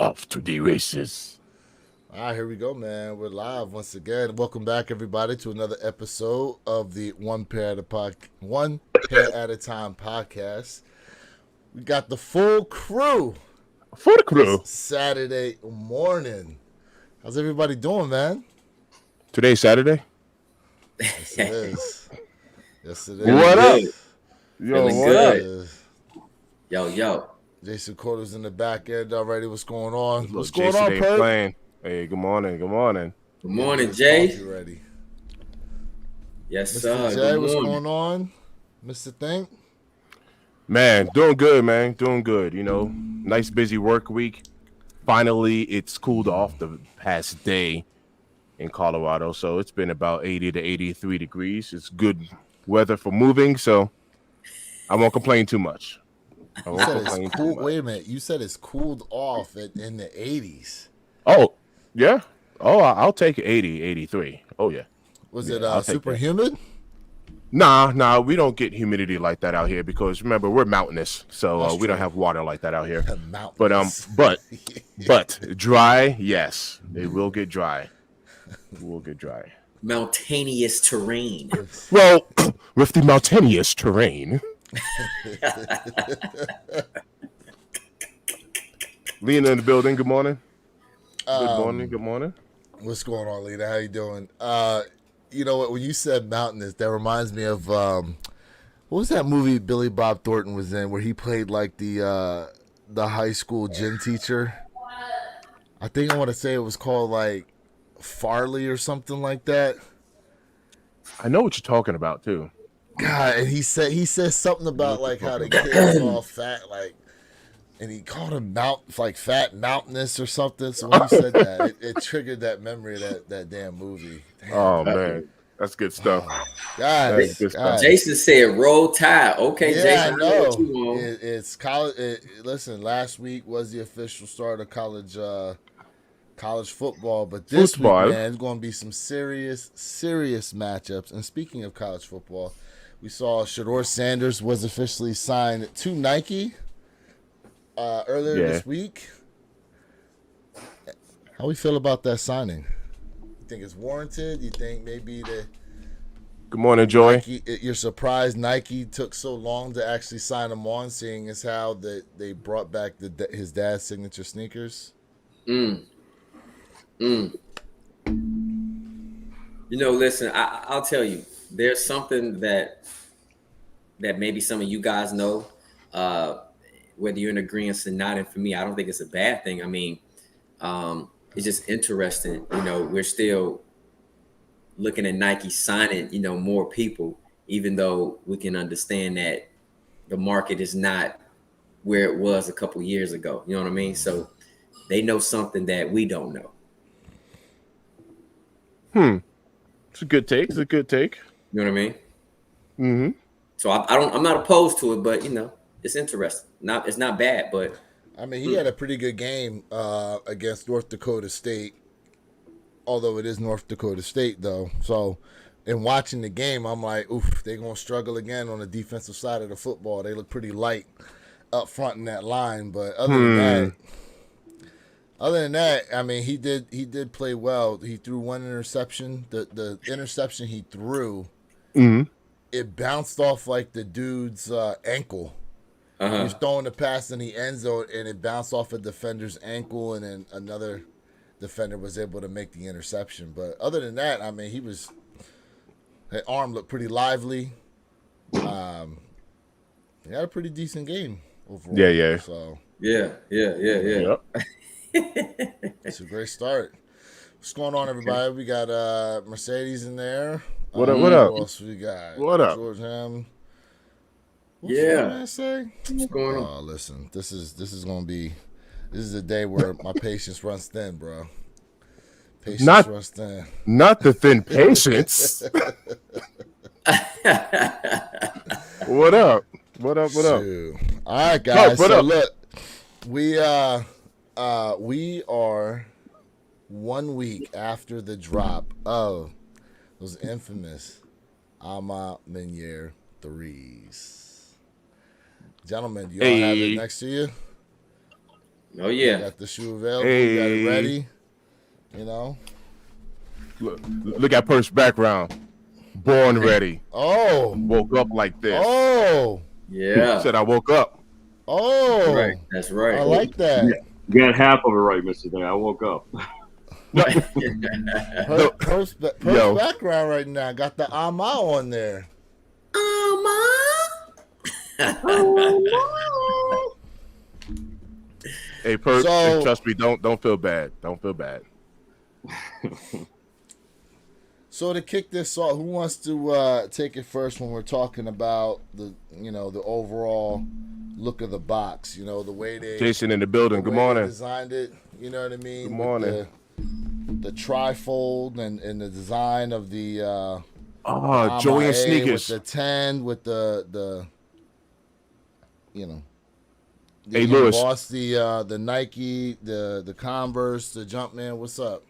off to the races. All right, here we go, man. We're live once again. Welcome back, everybody, to another episode of the One Pair at a Time podcast. We got the full crew For the this crew. Saturday morning. How's everybody doing, man? Today's Saturday. Yes, it is. Yes, it is. What up? Good. Yo, Feeling what good. up? Is. Yo. Jason Corder's in the back end already. What's going on? Look, What's going Jason on, ain't Perk? playing. Hey, good morning. Good morning. Good morning, His Jay. coffee ready. Yes, Mr. sir. Jay, Good what's morning. going on? Mr. Think? Man, doing good, man. Doing good. You know, nice busy work week. Finally, it's cooled off the past day in Colorado, so it's been about 80 to 83 degrees. It's good weather for moving, so I won't complain too much. I You won't said complain it's too cool. much. Wait a minute. You said it's cooled off in the 80s. Oh, yeah. Oh, I'll take 80, 83. Oh, yeah. Was Yeah, it I'll take super that. humid? Nah, we don't get humidity like that out here because remember we're mountainous, so That's we don't true. have water like that out here. Mountains. But dry, yes, it will get dry. It will get dry. Mountainous terrain. Well, with the mountainous terrain, Lena in the building. Good morning. Good morning. Good morning. What's going on, Lena? How you doing? You know what? When you said mountainous, that reminds me of what was that movie Billy Bob Thornton was in where he played like the high school gym teacher? I think I want to say it was called like Farley or something like that. I know what you're talking about too. God, and he says something about What like you're how the talking kid was all fat, like, and he called him like fat mountainous or something. So when he said that, it triggered that memory of that damn movie. Damn. Oh man, that's good stuff. That's good stuff. Jason said roll tide. Okay, Yeah, Jason. I know. What you on? It's college. Listen, last week was the official start of college football, but this Football. week, man, it's going to be some serious matchups. And speaking of college football, we saw Shador Sanders was officially signed to Nike earlier this week. How we feel about that signing? You think it's warranted? You think maybe Good morning, Joy. you're surprised Nike took so long to actually sign him on, seeing as how they brought back his dad's signature sneakers? You know, listen, I'll tell you, there's something that maybe some of you guys know, whether you're in agreement or not. And for me, I don't think it's a bad thing. I mean, it's just interesting. You know, we're still looking at Nike signing, more people, even though we can understand that the market is not where it was a couple years ago. You know what I mean? So they know something that we don't know. It's a good take. You know what I mean? Mm-hmm. So I'm not opposed to it, but it's interesting. It's not bad, but I mean, he had a pretty good game against North Dakota State, although it is North Dakota State, though. So, in watching the game, I'm like, oof, they're going to struggle again on the defensive side of the football. They look pretty light up front in that line. But other than that, I mean, he did play well. He threw one interception. The interception he threw, it bounced off like the dude's ankle. He was throwing the pass in the end zone, and it bounced off a defender's ankle, and then another defender was able to make the interception. But other than that, I mean, his arm looked pretty lively. He had a pretty decent game overall. Yeah. So yeah. Yep. it's a great start. What's going on, everybody? We got Mercedes in there. What up? What else we got? What up? George Ham. What's Yeah. that man say? What's going on? Oh, listen, this is a day where my patience runs thin, bro. Patience runs thin. Not the thin patience. What up? Shoot. All right, guys. What So up? look, we are 1 week after the drop of those infamous Ma Maniére threes. Gentlemen, do y'all have it next to you? Oh You yeah. got the shoe available. You got it Hey, ready. You know. look at Per's background. Born ready. Oh. Woke up like this. Oh. Yeah. Said I woke up. That's right. Oh. That's I right. like that. You got half of it right, Mr. Thing. I woke up. No, no, Per's yo, background right now got the ama on there. hey, Per, So- trust me, don't feel bad. Don't feel bad. So to kick this off, who wants to take it first when we're talking about the overall look of the box? You know, the way they Jason in the building. Good way they morning. designed it. You know what I mean? Good morning. With the trifold and the design of the Joey and MIA sneakers. with the 10 with the you know. Hey, Lewis. Boss, the Nike, the Converse, the Jumpman. What's up?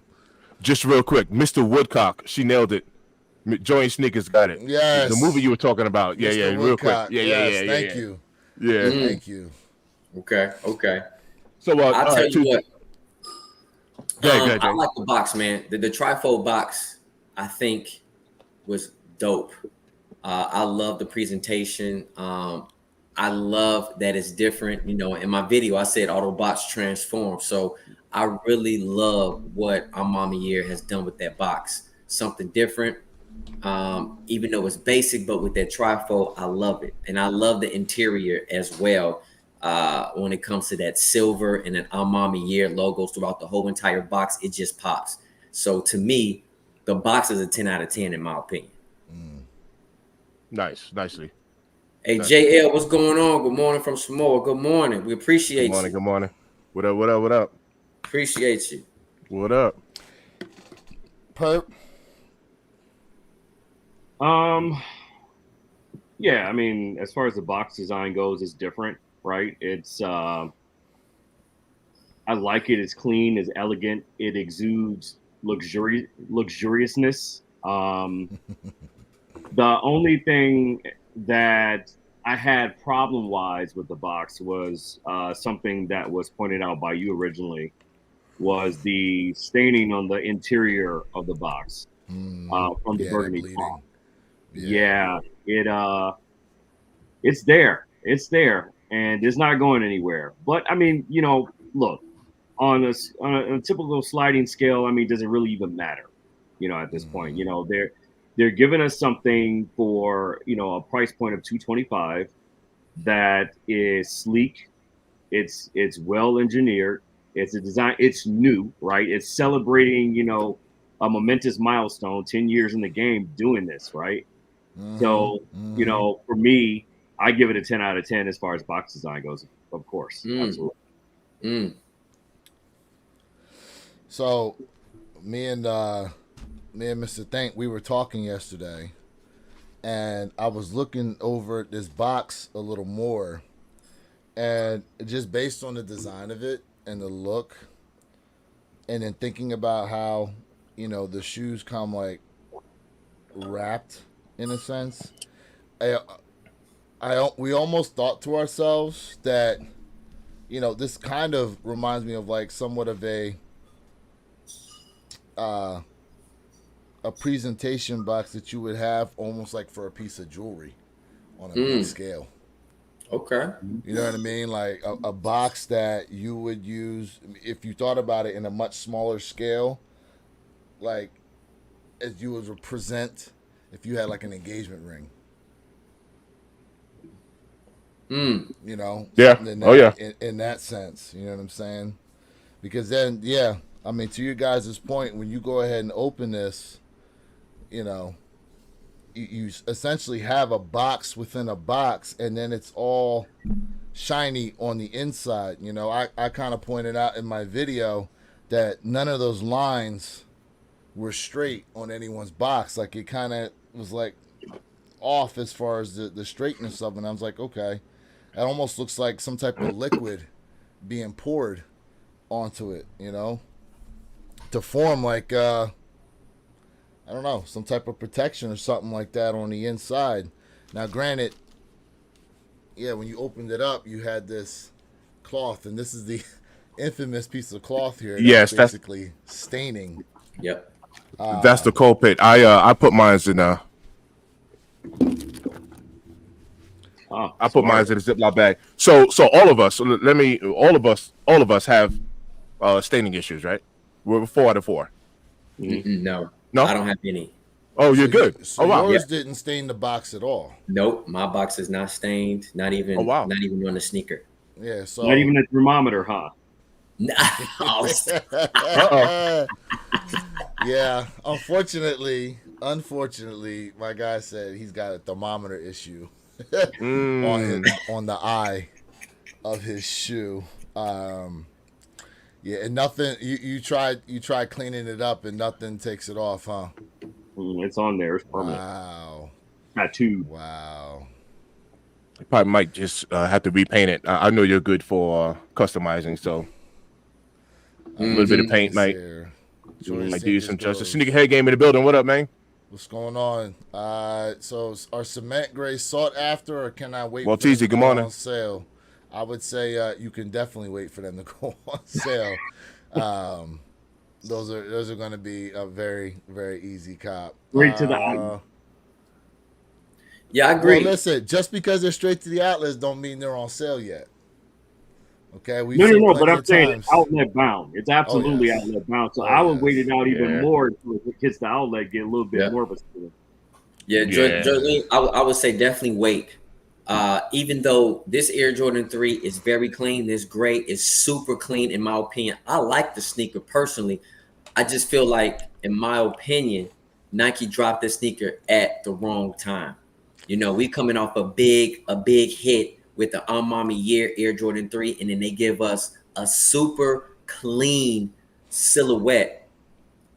Just real quick, Mr. Woodcock, she nailed it. Joey and sneakers got it. Yes. The movie you were talking about. Yeah, Mr. yeah, real quick. Woodcock. Yeah, Yes, yeah. Thank you. Yeah. Thank you. Okay. So I'll tell you what. Go ahead, I Jay. like the box, man. The trifold box, I think, was dope. I love the presentation. I love that it's different. You know, in my video, I said Autobots transform. So I really love what Ma Maniére has done with that box. Something different. Even though it's basic, but with that trifold, I love it. And I love the interior as well. When it comes to that silver and an Ma Maniére logos throughout the whole entire box, it just pops. So to me, the box is a 10 out of 10 in my opinion. Nicely. Hey, JL, what's going on? Good morning from Samoa. Good morning. We appreciate you. Good morning. What up? Appreciate you. What up? Perp. Yeah, I mean, as far as the box design goes, it's different, right? It's I like it. It's clean, it's elegant, it exudes luxuriousness. The only thing that I had problem-wise with the box was something that was pointed out by you originally, was the staining on the interior of the box from the burgundy cloth. Yeah, it's there, and it's not going anywhere. But I mean, you know, look, on a typical sliding scale, I mean, does it really even matter? You know, at this point, you know, they're giving us something for, you know, a price point of $225 that is sleek, it's well engineered, it's a design, it's new, right? It's celebrating, you know, a momentous milestone, 10 years in the game doing this, right? So, you know, for me, I give it a 10 out of 10 as far as box design goes, of course. Absolutely. So me and Mr. Thank, we were talking yesterday, and I was looking over at this box a little more, and just based on the design of it and the look, and then thinking about how, you know, the shoes come like wrapped in a sense, we almost thought to ourselves that, you know, this kind of reminds me of like somewhat of a presentation box that you would have almost like for a piece of jewelry on a big scale. Okay. You know what I mean? Like a box that you would use if you thought about it in a much smaller scale, like as you would present if you had like an engagement ring. You know? Yeah. In that sense, you know what I'm saying? Because then, yeah, I mean, to you guys' point, when you go ahead and open this, you know, you essentially have a box within a box, and then it's all shiny on the inside. You know, I kind of pointed out in my video that none of those lines were straight on anyone's box. Like, it kind of was like off as far as the straightness of it. And I was like, okay, it almost looks like some type of liquid being poured onto it, you know, to form like I don't know, some type of protection or something like that on the inside. Now, granted, yeah, when you opened it up, you had this cloth, and this is infamous piece of cloth here. Yes, That's basically staining. Yep. that's the culprit. I put mine in I put mine Smart. in a Ziploc bag. So all of us, all of us have staining issues, right? We're 4 out of 4. No, No? I don't have any. Oh, you're So good. so Oh wow. yours didn't stain the box at all. Nope, my box is not stained. Not Oh even, wow. not even on the sneaker. Yeah. So Not even a thermometer, huh? Oh, Uh-oh. yeah. Unfortunately, my guy said he's got a thermometer issue on the eye of his shoe. Yeah, and nothing. You tried cleaning it up, and nothing takes it off, huh? It's on there. It's permanent. Wow. Tattooed. Wow. Probably might just have to repaint it. I know you're good for customizing, so a little bit of paint might do you some justice. Sneakerhead game in the building. What up, man? What's going on? So are cement grays sought after, or can I wait Well, for them Teasy, to good go morning. on sale? I would say you can definitely wait for them to go on sale. Those are going to be a very, very easy cop. Straight to the eye. yeah, I agree. Well, listen, just because they're straight to the outlets don't mean they're on sale yet. Okay, No. But I'm saying it's outlet bound. It's absolutely yes. outlet bound. So Oh, I would yes. wait it out even Yeah. more until it hits the outlet, get a little bit Yeah. more of a steal. Yeah, Yeah. Jordan, I would say definitely wait. Even though this Air Jordan 3 is very clean, this gray is super clean in my opinion. I like the sneaker personally. I just feel like, in my opinion, Nike dropped this sneaker at the wrong time. You know, we coming off a big hit with the Ma Maniére Air Jordan 3, and then they give us a super clean silhouette.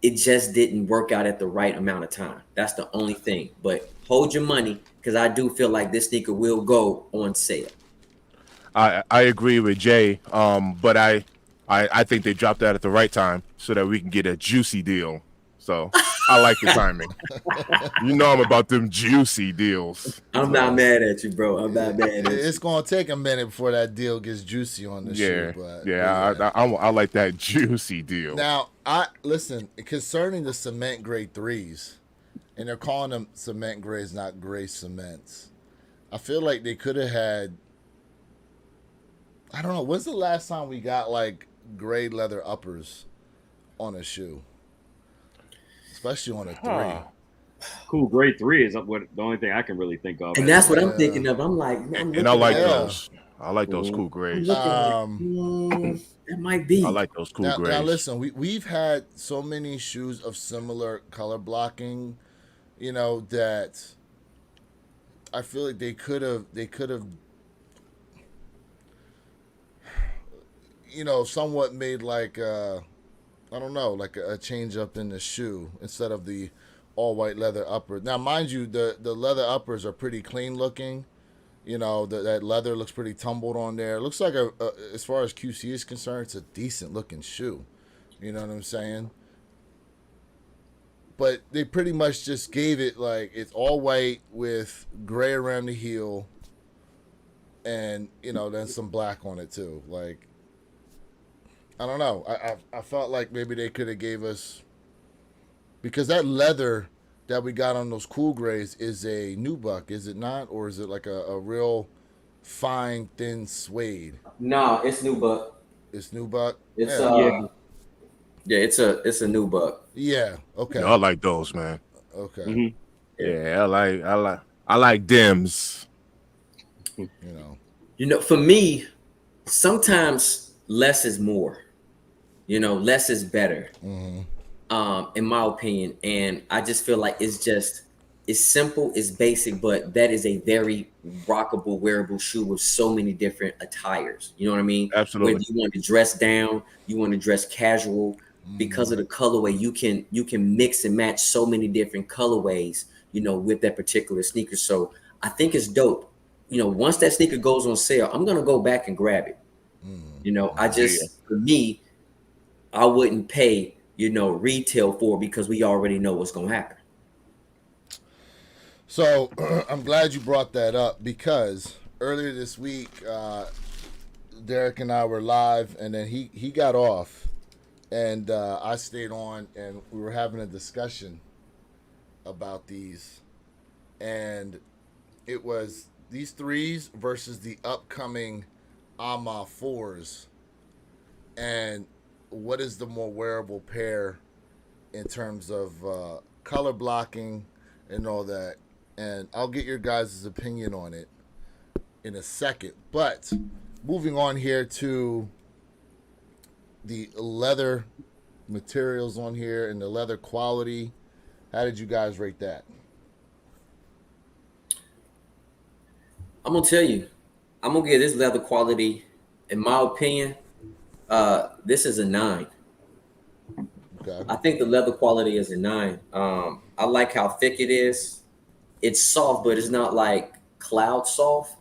It just didn't work out at the right amount of time. That's the only thing. But hold your money, because I do feel like this sneaker will go on sale. I agree with Jay. But I think they dropped that at the right time so that we can get a juicy deal. So I like the timing. You know I'm about them juicy deals. I'm not mad at you, bro. I'm not mad at you. It's going to take a minute before that deal gets juicy on the shoe. But I like that juicy deal. Now, listen, concerning the cement gray 3s, and they're calling them cement grays, not gray cements. I feel like they could have had, I don't know, when's the last time we got like gray leather uppers on a shoe? Especially on a 3. Cool, grade 3 is what the only thing I can really think of. And that's what I'm thinking of. I'm like, And I like those. I like those cool grays. That might be. I like those cool grays. Now listen, we've had so many shoes of similar color blocking, you know, that I feel like they could have you know, somewhat made like I don't know, like a change up in the shoe instead of the all white leather upper. Now, mind you, the leather uppers are pretty clean looking. You know, that leather looks pretty tumbled on there. It looks like as far as QC is concerned, it's a decent looking shoe. You know what I'm saying? But they pretty much just gave it like it's all white with gray around the heel, and you know, then some black on it too. Like, I don't know. I felt like maybe they could have gave us, because that leather that we got on those cool grays is a nubuck, is it not? Or is it like a real fine, thin suede? No, it's nubuck. It's nubuck? It's Yeah. it's a nubuck. Yeah, okay. I like those, man. Okay. Mhm. Yeah, I like dims. You know. For me, sometimes less is more. Less is better. In my opinion, and I just feel like it's simple, it's basic, but that is a very rockable, wearable shoe with so many different attires. You know what I mean? Absolutely. Whether you want to dress down, you want to dress casual, because of the colorway, you can mix and match so many different colorways, with that particular sneaker. So I think it's dope. Once that sneaker goes on sale, I'm gonna go back and grab it. For me, I wouldn't pay, retail for it, because we already know what's gonna happen. So I'm glad you brought that up, because earlier this week, Derek and I were live, and then he got off, and I stayed on, and we were having a discussion about these, and it was these threes versus the upcoming AMA fours, and what is the more wearable pair in terms of color blocking and all that. And I'll get your guys' opinion on it in a second. But moving on here to the leather materials on here and the leather quality. How did you guys rate that? I'm gonna tell you, I'm gonna give this leather quality, in my opinion, this is a 9. Okay. I think the leather quality is a 9. I like how thick it is. It's soft, but it's not like cloud soft.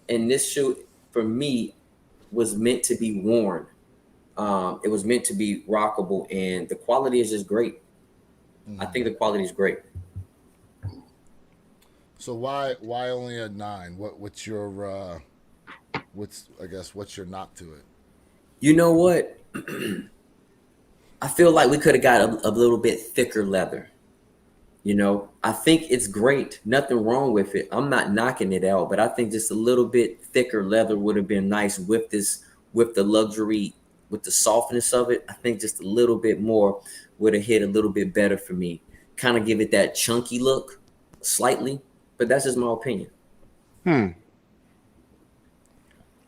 And this shoe, for me, was meant to be worn. It was meant to be rockable, and the quality is just great. I think the quality is great. So why only a 9? What's your what's your knock to it? You know what? I feel like we could have got a little bit thicker leather. You know, I think it's great. Nothing wrong with it. I'm not knocking it out, but I think just a little bit thicker leather would have been nice with this, with the luxury, with the softness of it. I think just a little bit more would have hit a little bit better for me. Kind of give it that chunky look slightly, but that's just my opinion.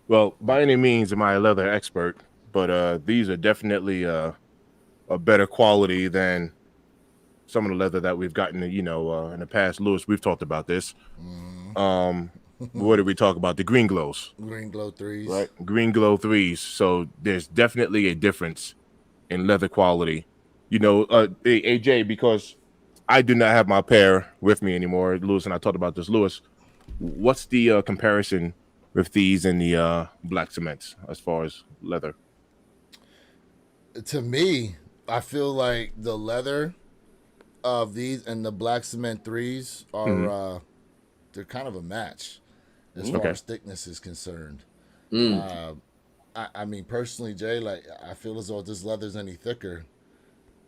Well, by any means am I a leather expert, but these are definitely a better quality than some of the leather that we've gotten, in the past. Lewis, we've talked about this. What did we talk about? The green glows. Green glow threes. Right. Green glow threes. So there's definitely a difference in leather quality. AJ, because I do not have my pair with me anymore. Lewis and I talked about this. Lewis, what's the comparison with these and the black cements as far as leather? To me, I feel like the leather of these and the black cement threes are they're kind of a match as far as thickness is concerned. I mean, personally, Jay, like I feel as though if this leather's any thicker,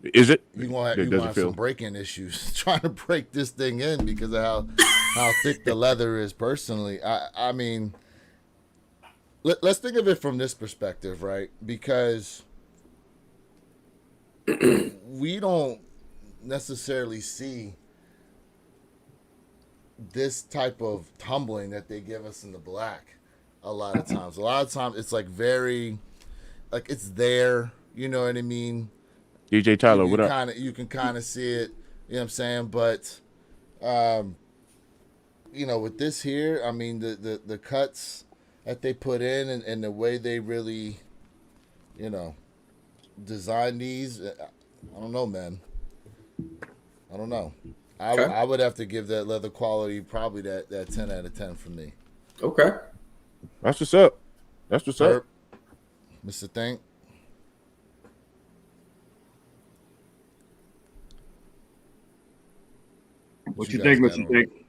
is it? You gonna have some break-in issues trying to break this thing in because of how thick the leather is. Personally, I mean, let's think of it from this perspective, right? Because we don't necessarily see this type of tumbling that they give us in the black a lot of times. A lot of times it's like very, like it's there, you know what I mean? DJ Tyler, what up? You can kind of see it, you know what I'm saying? But, with this here, I mean, the cuts that they put in and the way they really, design these, I don't know, man. I don't know. I would have to give that leather quality probably that 10 out of 10 for me. Okay. That's what's up. Up. Mr. Think. What you think, Mr. Think?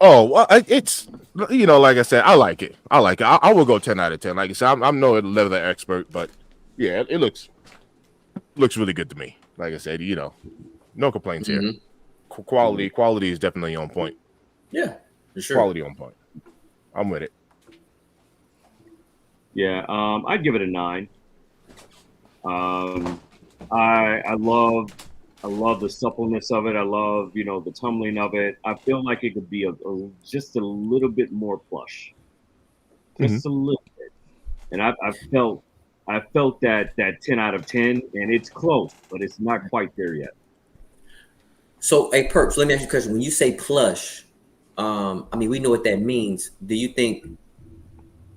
Oh, well, it's like I said, I like it. I will go 10 out of 10. Like I said, I'm no leather expert, but yeah, it looks really good to me. Like I said, no complaints here. Quality is definitely on point. Yeah, for sure. Quality on point. I'm with it. Yeah, I'd give it a 9. I love the suppleness of it. I love, the tumbling of it. I feel like it could be just a little bit more plush, just a little bit. And I felt that 10 out of 10, and it's close, but it's not quite there yet. So, hey, Perps, let me ask you a question. When you say plush, we know what that means. Do you think?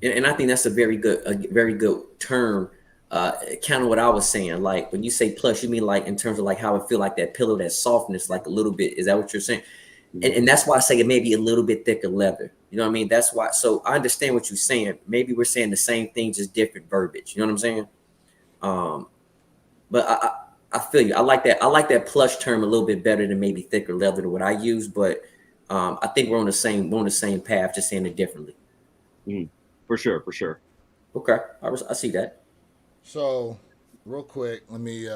And I think that's a very good term. Kind of what I was saying. Like when you say plush, you mean like in terms of like how it feel like that pillow, that softness, like a little bit. Is that what you're saying? And that's why I say it may be a little bit thicker leather. You know what I mean? That's why. So I understand what you're saying. Maybe we're saying the same thing, just different verbiage. You know what I'm saying? But I feel you. I like that plush term a little bit better than maybe thicker leather than what I use. But I think we're on the same path, just saying it differently. For sure. Okay, I see that. So, real quick, let me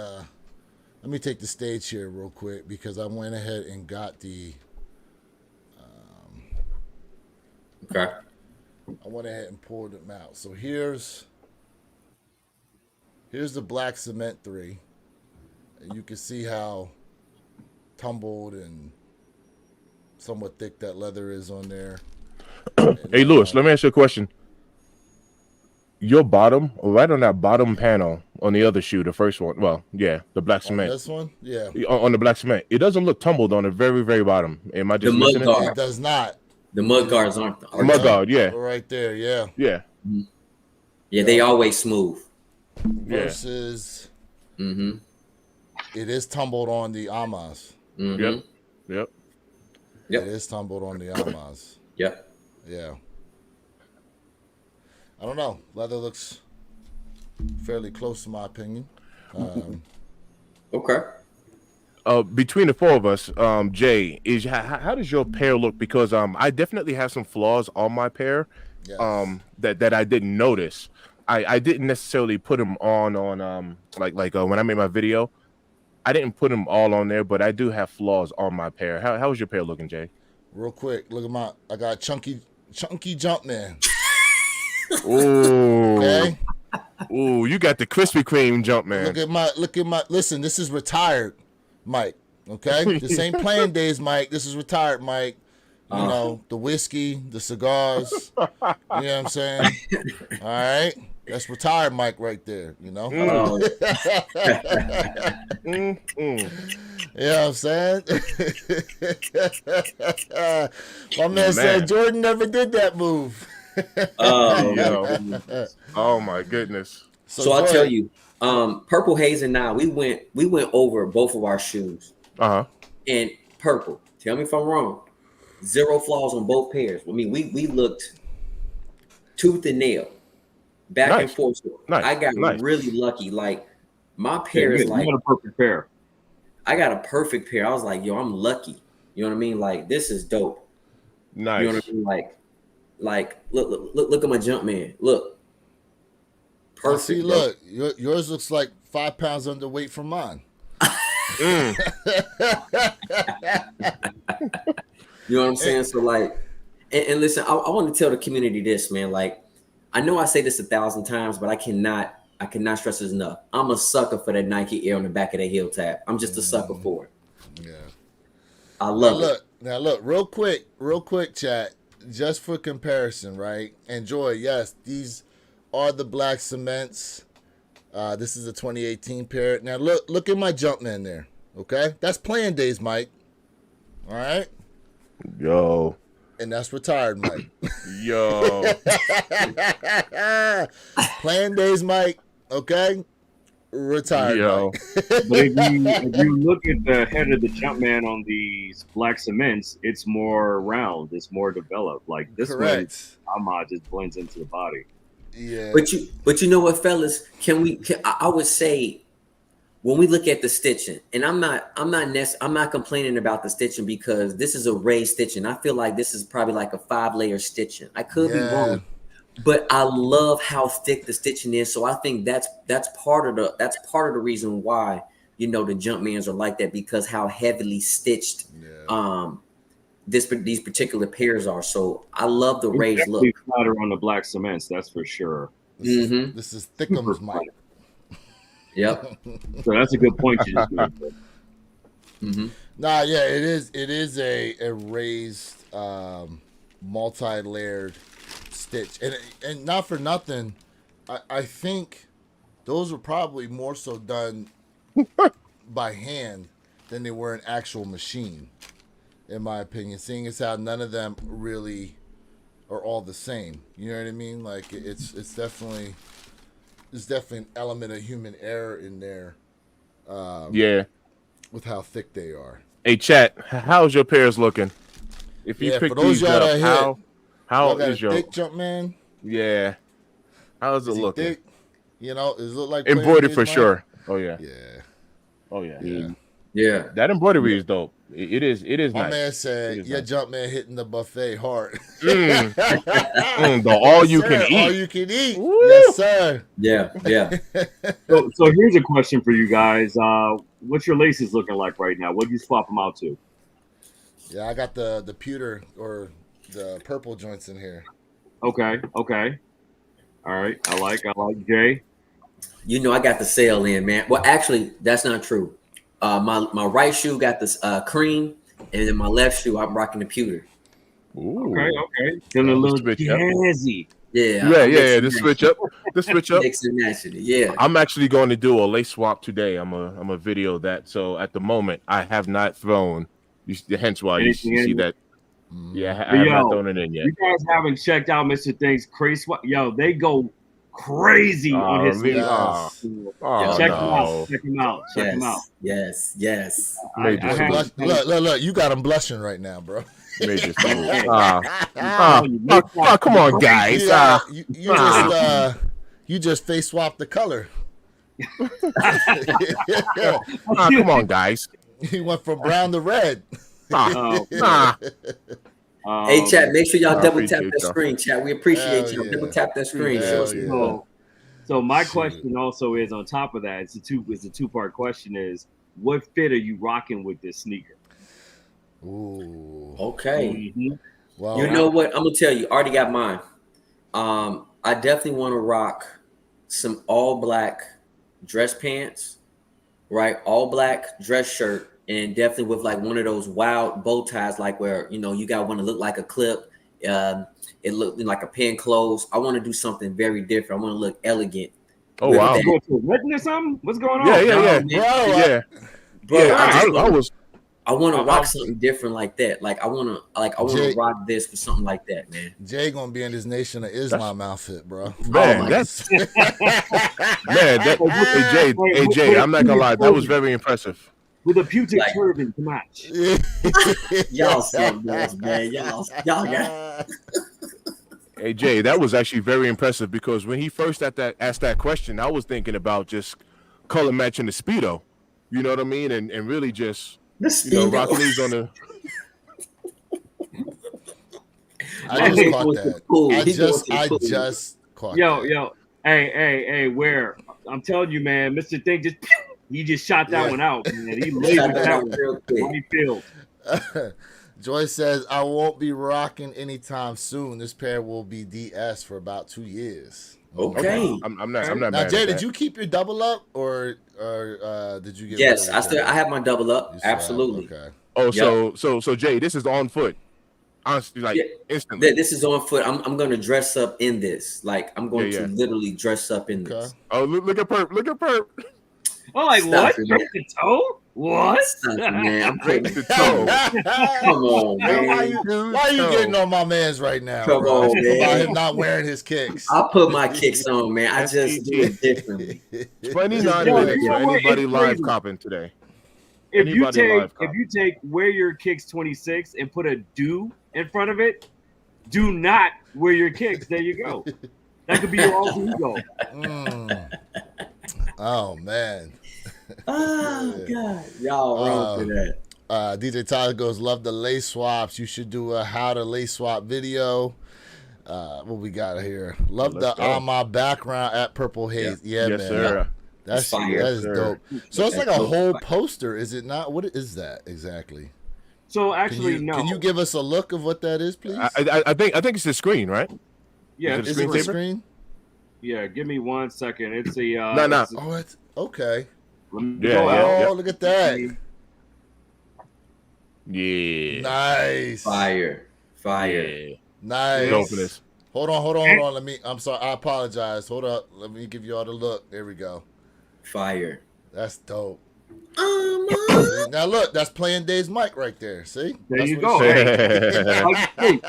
take the stage here real quick because I went ahead and got the. Okay. I went ahead and pulled them out. So here's the black cement 3, and you can see how tumbled and somewhat thick that leather is on there. Hey, Lewis, let me ask you a question. Your bottom, right on that bottom panel on the other shoe, the first one. Well, yeah, the black On cement. this one, yeah. On the black cement, it doesn't look tumbled on the very, very bottom. Am I just The mud missing guard. it? It does not. The mud guards aren't. Mud guard, yeah, Right there, yeah. yeah, Yeah, they always smooth. yeah. Versus, Mm-hmm. it is tumbled on the Amas. Mm-hmm. Yep, yep. Yep. It is tumbled on the Amas. Yep. Yeah. I don't know. Leather looks fairly close, in my opinion. Okay. Between the four of us, Jay, is how does your pair look? Because I definitely have some flaws on my pair, Yes. that I didn't notice. I didn't necessarily put them on like when I made my video, I didn't put them all on there, but I do have flaws on my pair. How's your pair looking, Jay? Real quick, look at I got chunky Jumpman. Ooh, Okay. ooh, you got the Krispy Kreme jump, man. Look at my. Listen, this is retired, Mike. Okay, this ain't playing days, Mike. This is retired, Mike. You know, the whiskey, the cigars. You know what I'm saying? All right, that's retired, Mike, right there. You know. Oh, You know what I'm saying? My man said Jordan never did that move. Yo. Oh my goodness. So I'll tell you, Purple Haze and I, we went over both of our shoes. And Purple, tell me if I'm wrong. 0 flaws on both pairs. I mean, we looked tooth and nail, back and forth. Nice. I got really lucky. Like my pair you is like got a perfect pair. I got a perfect pair. I was like, yo, I'm lucky. You know what I mean? Like this is dope. Nice. You know what I mean? Like look at my Jumpman. Look. Perfect. See, look, yours looks like 5 pounds underweight from mine. You know what I'm saying? So like, and listen, I want to tell the community this, man. Like, I know I say this 1,000 times, but I cannot stress this enough. I'm a sucker for that Nike Air on the back of that heel tab. I'm just a sucker for it. Yeah. I love it. Now look, real quick, chat, just for comparison, right? And Joy, yes, these are the black cements. This is a 2018 pair. Now look at my Jumpman there. Okay, that's playing days, Mike. All right. Yo. And that's retired, Mike. Yo. Playing days, Mike. Okay. Retired, Yo. Mike. But if you look at the head of the Jumpman on these black cements, it's more round, it's more developed. Like this Correct. one, Ahmad just blends into the body. Yeah. But you know what, fellas? I would say when we look at the stitching, and I'm not complaining about the stitching because this is a raised stitching. I feel like this is probably like a 5-layer stitching. I could be wrong, but I love how thick the stitching is. So I think that's part of the reason why the Jumpmans are like that, because how heavily stitched these particular pairs are. So I love the raised look. Flatter on the black cements, that's for sure. This is Thickums, Mike. Yep. So that's a good point you just made. Nah, yeah, it is a raised multi-layered stitch, and not for nothing, I think those were probably more so done by hand than they were an actual machine, in my opinion, seeing as how none of them really are all the same. You know what I mean? Like it's definitely an element of human error in there. Yeah. With how thick they are. Hey, chat, how's your pairs looking? If you pick for those these y'all up, that how got is a your thick Jumpman? Yeah? How's it Is he looking? thick? Does it look like Embroidered playing for days, sure. Oh yeah. Mike? Yeah. Oh yeah. Yeah. Yeah. That embroidery is dope. It is. It is My nice. man It said, is "Your nice. jump man hitting the buffet hard." The all you can Sir, all eat. you can eat. Woo! Yes, sir. Yeah. Yeah. So here's a question for you guys. What's your laces looking like right now? What do you swap them out to? Yeah, I got the pewter or the purple joints in here. Okay. All right. I like Jay. You know, I got the sale in, man. Well, actually, that's not true. My right shoe got this cream, and then my left shoe, I'm rocking the pewter. Ooh. Okay. Feeling a little switch up. jazzy. Yeah. Yeah, I'm yeah. mixing The that switch shit. up. The switch up. Mixing that shit. Yeah. I'm actually going to do a lace swap today. I'm a video that. So at the moment, I have not thrown. Hence why you Anything see in? that. Yeah, I But have not yo, thrown it in yet. you guys haven't checked out Mr. Thing's crazy swap. Yo, they go crazy on his Really? Yes. Check No. him out. Check him out. Yes. Major I had- salute. Look, you got him blushing right now, bro. Major salute. Hey. Come on, guys. You just face swapped the color. Come on, guys. He went from brown to red. Hey, chat, make sure y'all I double tap appreciate that y'all. screen, chat. We appreciate Hell y'all. yeah. Double tap that screen. Hell Show us yeah. some love. So my Shoot. question also is on top of that, it's a two-part question is what fit are you rocking with this sneaker? Ooh. Okay. Mhm. Well, You know what? I'm gonna tell you. I already got mine. I definitely want to rock some all black dress pants, right? All black dress shirt, and definitely with like one of those wild bow ties, like where you got one to look like a clip. It looked like a pen close. I want to do something very different. I want to look elegant. Oh with wow. that. Go to a wedding or something? What's going on? Yeah. Bro, Yeah. I want to I- rock I- something different like that. Like I want to Jay- rock this with something like that, man. Jay gonna be in his Nation of Islam outfit, bro. Man, my that's man. Hey Jay, I'm not gonna lie. That was very impressive. With a pubic Like- turban to match. Y'all something else, man. Y'all got. Hey Jay, that was actually very impressive because when he first asked that question, I was thinking about just color matching the Speedo. You know what I mean? And really just rocking these on the. I just caught going that. too cool. I He's just going too cool. caught Yo, that. hey, where? I'm telling you, man, Mr. Thing he just shot that Yeah. one out, man. He Shot lasered that that out one. real quick. How he feel? Joyce says, I won't be rocking anytime soon. This pair will be DS for about 2 years. Okay. I'm not Now, mad Jay, at did that. you keep your double up or did you get Yes, rid of it? I have my double up. You still have- Absolutely. Okay. Oh, Yep. so Jay, this is on foot. Honestly, like Yeah. instantly. This is on foot. I'm gonna dress up in this. Like I'm going Yeah. to literally dress up in Okay. this. Oh, look at Perp. Look at Perp. I'm like, Stop what? it, man. The toe? What? Stop it, man. I'm Break putting, the toe. come on, Man, why man. you getting on my man's right now, Come bro? on, About man. him not wearing his kicks. I put my kicks on, man. I just do it differently. 29 Yo, minutes you for know what? anybody It's live crazy. copping today. If you Anybody live take copy. wear your kicks 26 and put a do in front of it, do not wear your kicks. There you go. That could be your alter ego. Oh man. Oh God, y'all wrong for that. DJ Tyler goes, love the lace swaps. You should do a how to lace swap video. What we got here? Love Let's the go. on my background at Purple Haze. Yeah, Yes, man. sir. That's It's fire. that is Sir. dope. So it's like a That's whole dope. poster, is it not? What is that exactly? So Can actually, you, no. can you give us a look of what that is, please? I think it's the screen, right? yeah, is is it the screensaver? screen? yeah. Give me 1 second. It's a No. it's- Oh, it's okay. let me Yeah, go yeah. out. Oh, look at that. Yeah. Nice. Fire. Yeah. Nice. Dopeness. Hold on. I'm sorry. I apologize. Hold up. Let me give you all the look. There we go. Fire. That's dope. Now look, that's playing Dave's mic right there. See? There That's you what go. it's- Hey,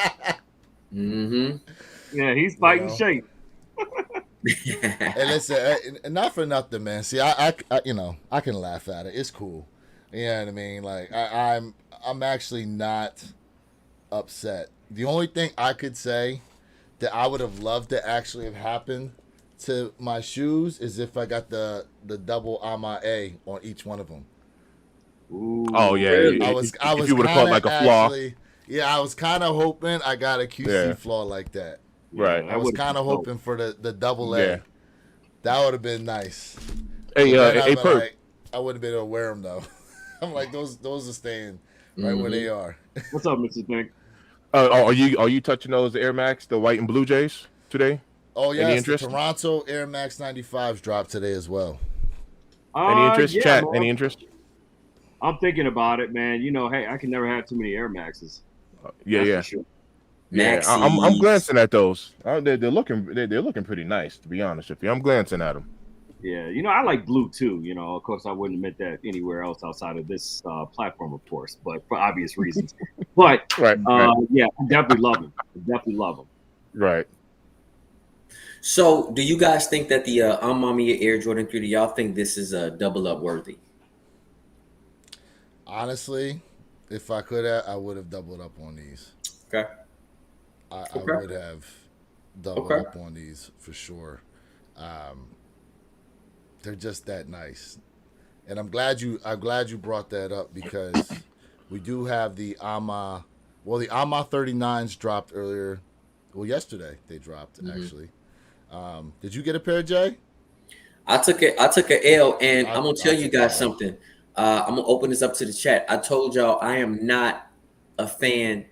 Mm-hmm. yeah, he's fighting know. shape. And listen, and not for nothing, man. See, I I can laugh at it. It's cool. You know what I mean? Like I'm actually not upset. The only thing I could say that I would have loved to actually have happened to my shoes is if I got the double AMA A on each one of them. Ooh, Oh yeah, Really? I was if you would have kind caught of like a flaw, actually, yeah, I was kind of hoping I got a QC yeah, flaw like that. right, I was kind of hoping for the double yeah. A. That would have been nice. Hey, But then I hey, was Perk. like, I wouldn't have been able to wear them though. I'm like, those are staying right where Mm-hmm. they are. What's up, Mr. Pink? Are you touching those Air Max, the white and blue Jays today? Oh Any yes, the interest? Toronto Air Max 95s dropped today as well. Any interest? Yeah, Chat. man. Any interest? I'm thinking about it, man. You know, hey, I can never have too many Air Maxes. Yeah, That's yeah, for sure. yeah. I'm Maxis. glancing at those. They're looking pretty nice, to be honest with you. I'm glancing at them. Yeah, you know, I like blue too. You know, of course, I wouldn't admit that anywhere else outside of this platform, of course, but for obvious reasons. But Right, right, yeah, I definitely love them. I definitely love them. right. So, do you guys think that the Ma Maniére Air Jordan 3, do y'all think this is a double up worthy? Honestly, if I could have, I would have doubled up on these. Okay. I Okay. would have doubled Okay. up on these for sure. They're just that nice, and I'm glad you brought that up because we do have the AMA. Well, the AMA 39s dropped earlier. Well, yesterday they dropped actually. Did you get a pair, Jay? I took a L, and I, I'm gonna tell I you took a guys L. something. I'm gonna open this up to the chat. I told y'all I am not a fan.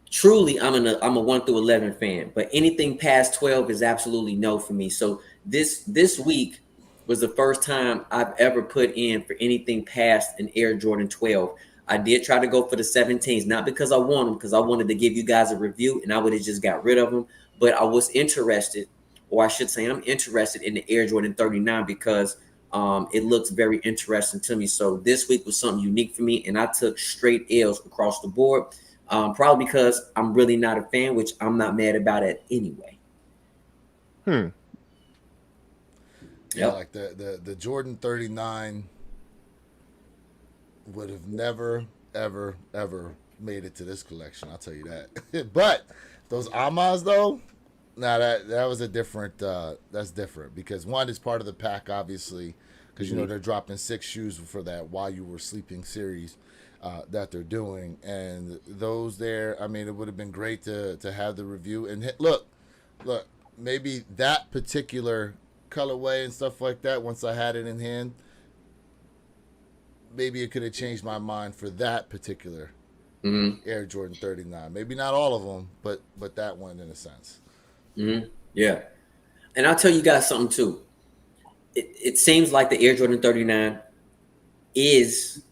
Truly, I'm a 1 through 11 fan, but anything past 12 is absolutely no for me. So this week was the first time I've ever put in for anything past an Air Jordan 12. I did try to go for the 17s, not because I want them, because I wanted to give you guys a review, and I would have just got rid of them. But I was interested, or I should say, I'm interested in the Air Jordan 39 because it looks very interesting to me. So this week was something unique for me, and I took straight L's across the board. Probably because I'm really not a fan, which I'm not mad about it anyway. Yeah, Yep. like the Jordan 39 would have never, ever made it to this collection. I'll tell you that. But those Amas though, now that was a different. That's different because one is part of the pack, obviously, because you know they're dropping 6 shoes for that While You Were Sleeping series that they're doing, and those there. I mean, it would have been great to have the review and look, maybe that particular colorway and stuff like that. Once I had it in hand, maybe it could have changed my mind for that particular Air Jordan 39. Maybe not all of them, but that one in a sense. Yeah. And I'll tell you guys something too. It seems like the Air Jordan 39 is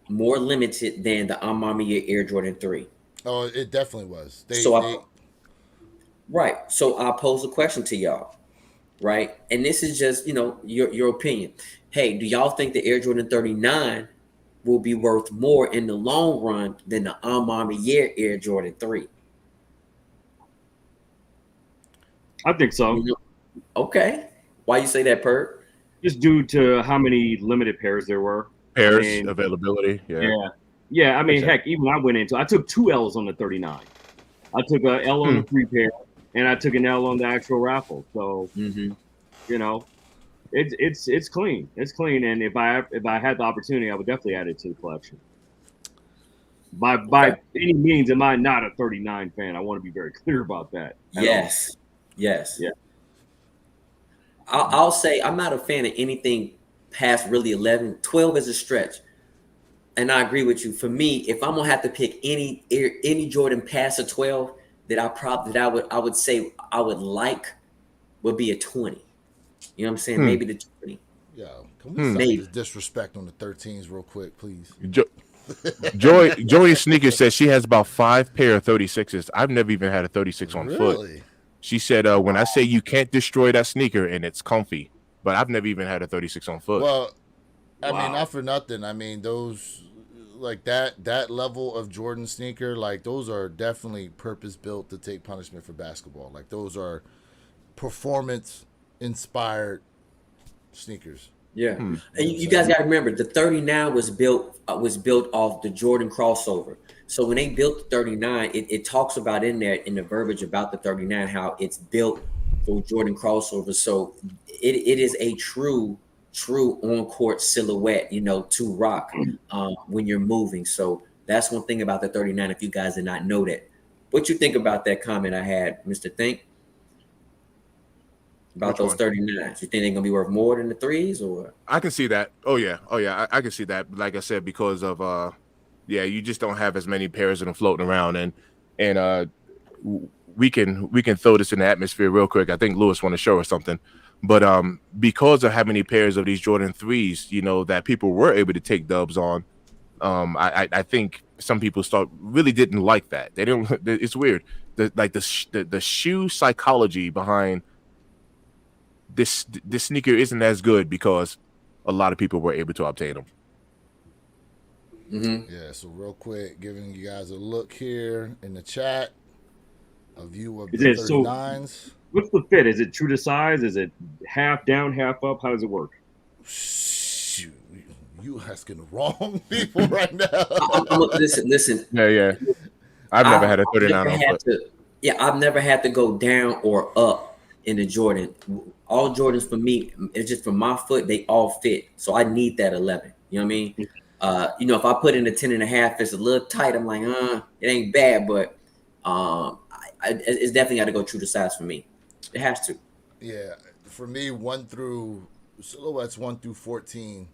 more limited than the Ma Maniére Air Jordan 3. Oh, it definitely was. Right. So I'll pose a question to y'all. Right. And this is just, your opinion. Hey, do y'all think the Air Jordan 39 will be worth more in the long run than the Ma Maniére Air Jordan 3? I think so. Okay. Why you say that, Perk? Just due to how many limited pairs there were. Pairs availability. Yeah. I mean, heck, even I took 2 L's on the 39. I took a L on the 3 pair, and I took an L on the actual raffle. So, you know, it's clean. It's clean, and if I had the opportunity, I would definitely add it to the collection. By any means, am I not a 39 fan? I want to be very clear about that. Yes. Yeah. I'll say I'm not a fan of anything past really 11. 12 is a stretch. And I agree with you. For me, if I'm gonna have to pick any Jordan past a 12 that I would say I would like would be a 20. You know what I'm saying? Maybe the 20. Yo, can we stop this disrespect on the 13s real quick, please? Joey Sneakers says she has about 5 pair of 36s. I've never even had a 36 on foot. She said, when I say you can't destroy that sneaker and it's comfy, but I've never even had a 36 on foot. Well, I mean, not for nothing. I mean, those like that level of Jordan sneaker, like those are definitely purpose built to take punishment for basketball. Like those are performance inspired sneakers. Yeah, and you guys got to remember the 39 was built off the Jordan crossover. So when they built the 39, it talks about in there in the verbiage about the 39 how it's built for Jordan crossover. So it is a true true on-court silhouette, to rock when you're moving. So that's one thing about the 39, if you guys did not know that. What you think about that comment I had, Mr. Think? About Which those one? 39s. You think they're going to be worth more than the threes, or? I can see that. Oh yeah. I can see that. Like I said, because of yeah, you just don't have as many pairs of them floating around, and we can throw this in the atmosphere real quick. I think Lewis want to show us something, but because of how many pairs of these Jordan 3s, that people were able to take dubs on, I think some people really didn't like that. They didn't. It's weird. The shoe psychology behind this sneaker isn't as good because a lot of people were able to obtain them. Mm-hmm. Yeah, so real quick, giving you guys a look here in the chat, a view of Is the it so? 39s. What's the fit? Is it true to size? Is it half down, half up? How does it work? Shoot, you asking the wrong people right now. Listen. Yeah. I've never had a 39 on foot. I've never had to go down or up in the Jordan. All Jordans for me, it's just for my foot, they all fit. So I need that 11. You know what I mean? If I put in a 10 and a half, it's a little tight. I'm like, it ain't bad, but it's definitely got to go true to size for me. It has to. Yeah, for me, silhouettes 1 through 14,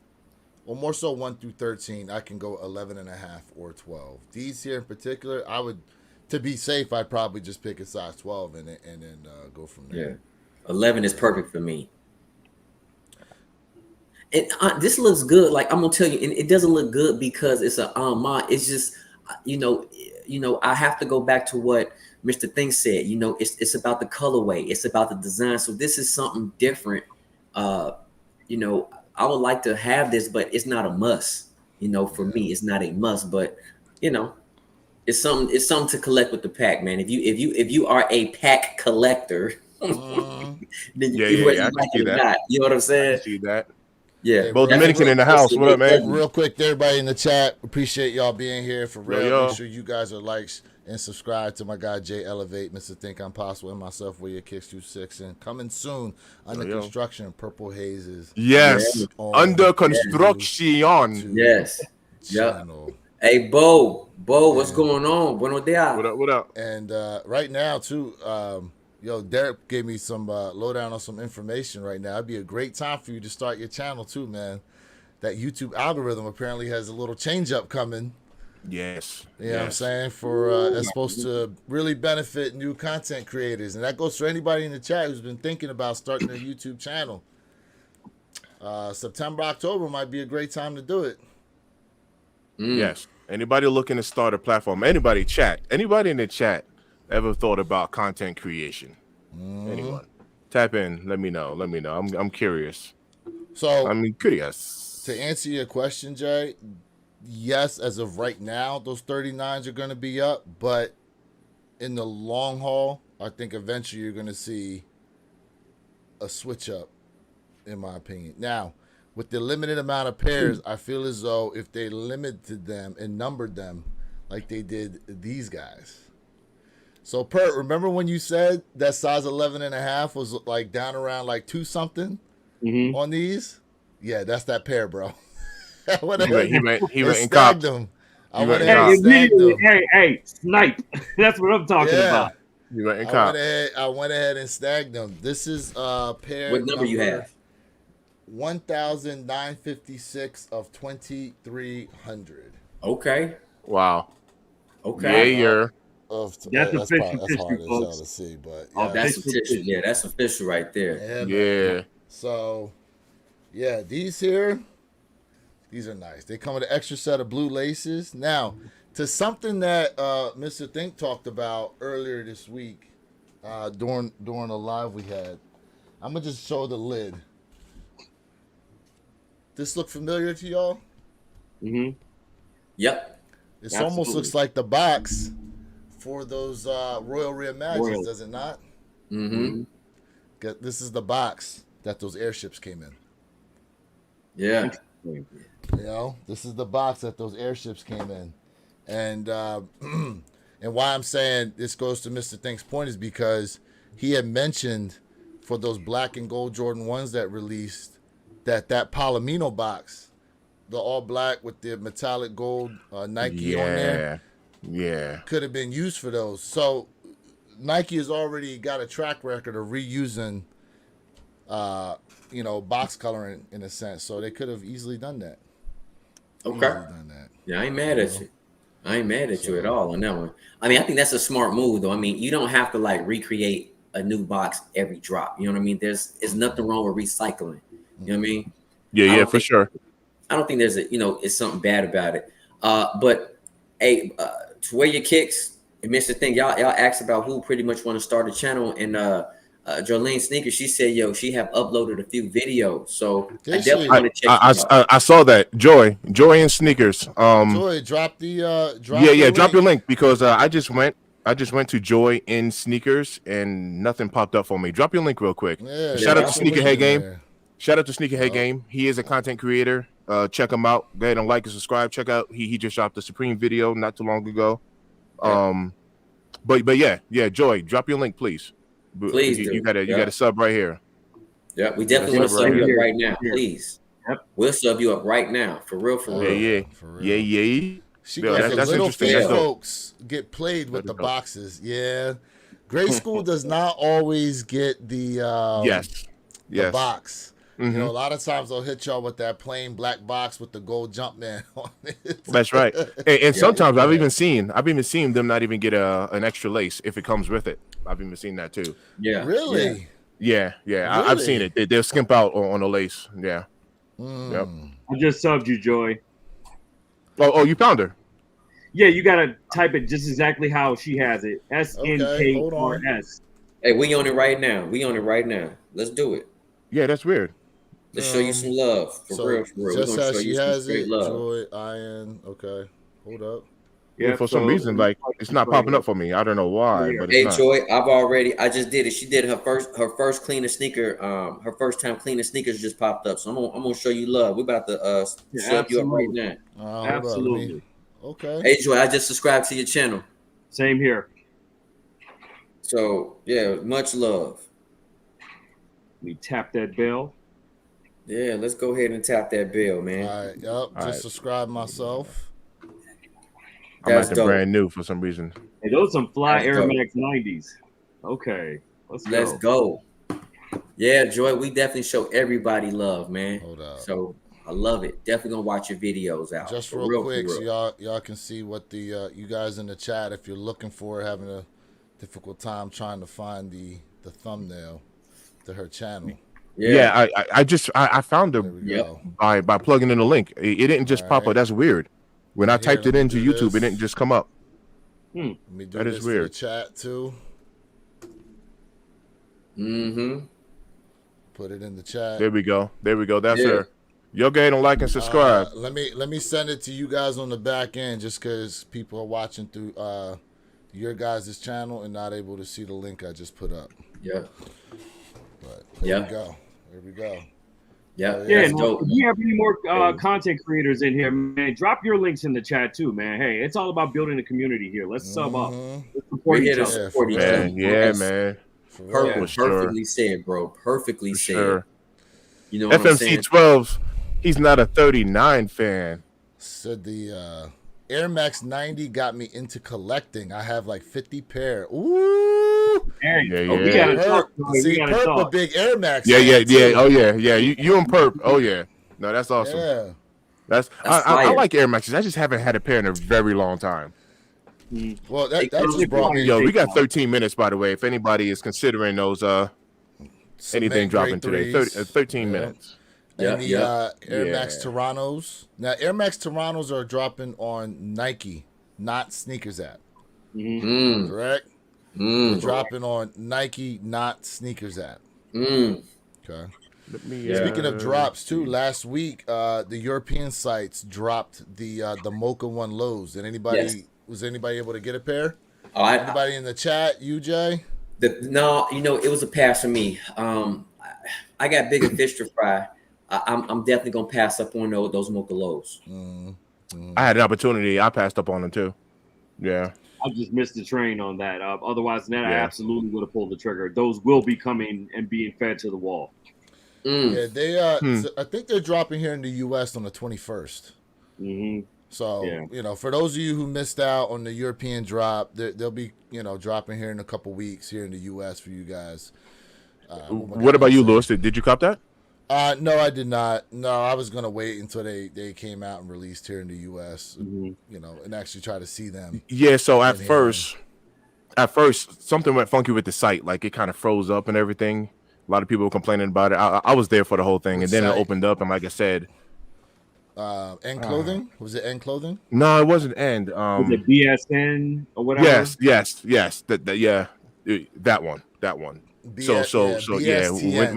or more so 1 through 13, I can go 11 and a half or 12. These here in particular, to be safe, I'd probably just pick a size 12 and then go from there. Yeah, 11 is perfect for me. And this looks good. Like I'm gonna tell you, and it doesn't look good because it's a it's just, I have to go back to what Mr. Thing said. It's about the colorway. It's about the design. So this is something different. I would like to have this, but it's not a must. For me, it's not a must. But it's something to collect with the pack, man. If you are a pack collector, then you I can see that. not. You know what I'm saying? I can see that. Yeah, Bo Dominican in the house. What up, man? Real quick, to everybody in the chat, appreciate y'all being here for real. Yo. Make sure you guys are likes and subscribe to my guy Jay Elevate, Mr. Think I'm Possible, and myself, Where Your Kicks 26, and coming soon under construction. Purple Hazes. Yes, under construction. Yes. Channel. Hey, Bo, what's going on? Buenos dias. What up? And right now too, Derek gave me some lowdown on some information right now. It'd be a great time for you to start your channel too, man. That YouTube algorithm apparently has a little change up coming. Yes. You know what I'm saying? For that's supposed to really benefit new content creators. And that goes for anybody in the chat who's been thinking about starting a YouTube channel. September, October might be a great time to do it. Yes. Anybody looking to start a platform, anybody in the chat ever thought about content creation? Anyone? Tap in, let me know. I'm curious. So I'm curious. To answer your question, Jay, yes, as of right now, those 39s are going to be up, but in the long haul, I think eventually you're going to see a switch up, in my opinion. Now, with the limited amount of pairs, I feel as though if they limited them and numbered them like they did these guys. So, Pert, remember when you said that size 11 and a half was like down around like 2 something on these? Yeah, that's that pair, bro. He went and snagged copped them. Hey, snipe. That's what I'm talking about. He went and copped. I went ahead and snagged them. This is pair. What number you have? 1,956 of 2,300. Okay. Wow. Okay. Yeah. That's official, that's hard as hell folks. to see, but that's official. Yeah, that's official right there. Yeah. So, yeah, these are nice. They come with an extra set of blue laces. Now, to something that Mr. Think talked about earlier this week during a live we had, I'm gonna just show the lid. This look familiar to y'all? Yep. This almost looks like the box for those Royal Reimagines, does it not? This is the box that those airships came in. Yeah. This is the box that those airships came in. And and why I'm saying this goes to Mr. Think's point is because he had mentioned for those black and gold Jordan 1s that released that Palomino box, the all black with the metallic gold Nike on there, could have been used for those. So Nike has already got a track record of reusing, box coloring in a sense. So they could have easily done that. Okay. Yeah, I ain't mad at you. I ain't mad at you at all on that one. I mean, I think that's a smart move, though. I mean, you don't have to like recreate a new box every drop. You know what I mean? There's nothing wrong with recycling. You know what I mean? Yeah, for sure. I don't think there's it's something bad about it. But hey, to wear your kicks, and Mr. Thing, y'all asked about who pretty much want to start a channel, and Jolene Sneaker, she said, she have uploaded a few videos, so I definitely want to check it out. I saw that. Joy and Sneakers. Joy, drop the drop your link because I just went to Joy in Sneakers and nothing popped up for me. Drop your link real quick. Shout out to Sneakerhead Game. Shout out to Sneakerhead Game. He is a content creator. Check him out. Go ahead and like and subscribe. Check out. He just dropped the Supreme video not too long ago. But yeah, Joy, drop your link, please. Please, you got a sub right here. Yeah, we definitely want to sub you up right now, please. Yep. We'll sub you up right now, for real. Yeah. She goes, the little fake folks get played with the boxes. Yeah, grade school does not always get the the box. Mm-hmm. A lot of times they'll hit y'all with that plain black box with the gold Jumpman on it. That's right. And sometimes I've even seen them not even get an extra lace if it comes with it. I've even seen that too. Yeah. Really? Yeah. Really? I've seen it. They'll skimp out on the lace. Yeah. Yep. I just subbed you, Joy. Oh, you found her. Yeah, you gotta type it just exactly how she has it. SNKRS. Hey, we on it right now. Let's do it. Yeah, that's weird. Let's show you some love. For real. Just as she has it, Joy, IN. Okay. Hold up. Yeah, for some reason, like it's not popping up for me. I don't know why. But hey, Joy, I just did it. She did her first cleaning sneaker. Her first time cleaning sneakers just popped up. So I'm gonna show you love. We're about to sub you up right now. Absolutely. Okay. Hey, Joy, I just subscribed to your channel. Same here. So yeah, much love. We tap that bell. Yeah, let's go ahead and tap that bell, man. All right. Yep. Just subscribe myself. I'm acting brand new for some reason. Hey, those are some fly Air Max 90s. Okay, let's go. Yeah, Joy, we definitely show everybody love, man. Hold up. So I love it. Definitely gonna watch your videos out. Just real quick, so y'all can see what the you guys in the chat, if you're looking for having a difficult time trying to find the thumbnail to her channel. Yeah, I found her by plugging in the link. It didn't just pop up. That's weird. When I typed it into YouTube, it didn't just come up. Let me do that this is weird. For the chat too. Mm-hmm. Put it in the chat. There we go. That's her. Yo, go ahead and like and subscribe. Let me send it to you guys on the back end, just because people are watching through your guys' channel and not able to see the link I just put up. Yeah. But there we go. Yeah. Yeah. If you have any more content creators in here, man, drop your links in the chat too, man. Hey, it's all about building a community here. Let's sub up. Let's support each other. Yeah, man. Perfectly said, bro. Perfectly said. Sure. You know what FMC I'm saying? 12. He's not a 39 fan. Said the Air Max 90 got me into collecting. I have like 50 pair. Ooh. We gotta talk. See, Perp a big Air Max. Yeah. Oh yeah. You and Perp. Oh yeah. No, that's awesome. Yeah. That's I like Air Maxes. I just haven't had a pair in a very long time. Well, that just brought me. Yo, we got 13 minutes, by the way. If anybody is considering those, anything dropping today, 13 minutes. And the Air Max Torontos. Now, Air Max Torontos are dropping on Nike, not Sneakers app. Correct? They're dropping on Nike, not Sneakers app. Okay. Speaking of drops, too, last week, the European sites dropped the Mocha 1 lows. Was anybody able to get a pair? Anybody in the chat? You, Jay? No, it was a pass for me. I got bigger fish to fry. I'm definitely gonna pass up on those Mocha lows. I had an opportunity. I passed up on them too. Yeah. I just missed the train on that. Otherwise than that, I absolutely would have pulled the trigger. Those will be coming and being fed to the wall. Yeah, they Hmm. so I think they're dropping here in the U.S. on the 21st. Mm-hmm. So Yeah. for those of you who missed out on the European drop, they'll be dropping here in a couple weeks here in the U.S. for you guys. When What I about you, say, Lewis? Did you cop that? no, I did not. No, I was gonna wait until they came out and released here in the U.S. Mm-hmm. And actually try to see them Yeah. So in hand. at first, something went funky with the site. Like it kind of froze up and everything. A lot of people were complaining about it. I was there for the whole thing, Which and then it site? opened up, and like I said, End uh, Clothing? Was it End Clothing? no, it wasn't end. Was it BSN or whatever? Yes. Yeah, that one. So yeah. BSTN.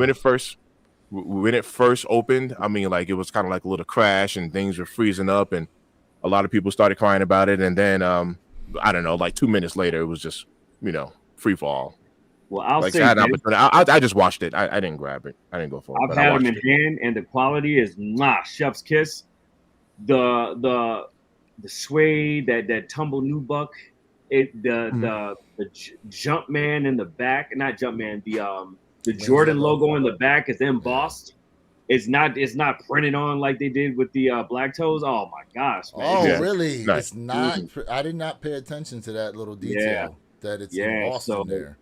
When it first opened, I mean, like it was kind of like a little crash, and things were freezing up, and a lot of people started crying about it, and then I don't know, like 2 minutes later, it was just free fall. Well, I'll Like so say I had an this: opportunity. I just watched it. I didn't grab it. I didn't go for it, I've but I had them watched in it. hand, and the quality is chef's kiss. The the suede, that tumble nubuck, Mhm. the jump man in the back, not jump man, the Wings Jordan logo. logo in the back is Yeah. embossed. It's not printed on like they did with the black toes. Oh my gosh, man! It's Oh, Yeah, just really? nice. It's not. mm, I did not pay attention to that little yeah, detail that it's yeah. embossed in there.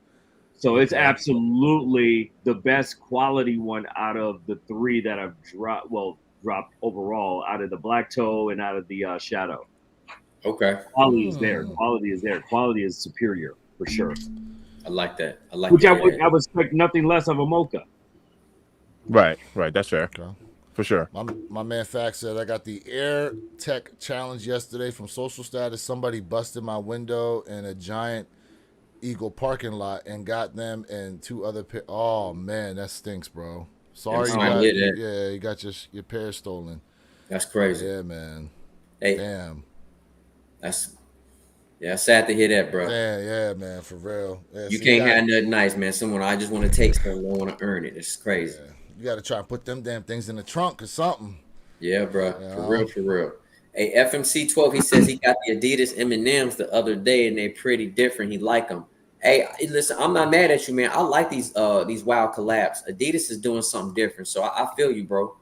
So it's Okay. absolutely the best quality one out of the three that I've dropped. Well, dropped overall out of the black toe and out of the shadow. Okay. Quality is there. Hmm. Quality is there. Quality is superior for sure. I like that. I like Which to hear that. I would expect nothing less of a mocha. Right. That's fair Okay. for sure. My man Fax said I got the Air Tech challenge yesterday from Social Status. Somebody busted my window in a giant Eagle parking lot and got them and two other. Oh man, that stinks, bro. I'm Sorry you sorry to Uh, got hear that. you got your pair stolen. That's crazy. Yeah, man. Hey, Damn. that's sad to hear that, bro. Damn. Yeah, man. For real. Yeah. You So you can't got have nothing nice, man. Someone I just want to take something, I want to earn it. It's crazy. you got to try and put them damn things in the trunk or something. Yeah, bro. You For know. real, for real. Hey, FMC 12, he says he got the Adidas M&Ms the other day and they're pretty different. He like them. Hey, listen, I'm not mad at you, man. I like these wild collabs. Adidas is doing something different. So I feel you, bro.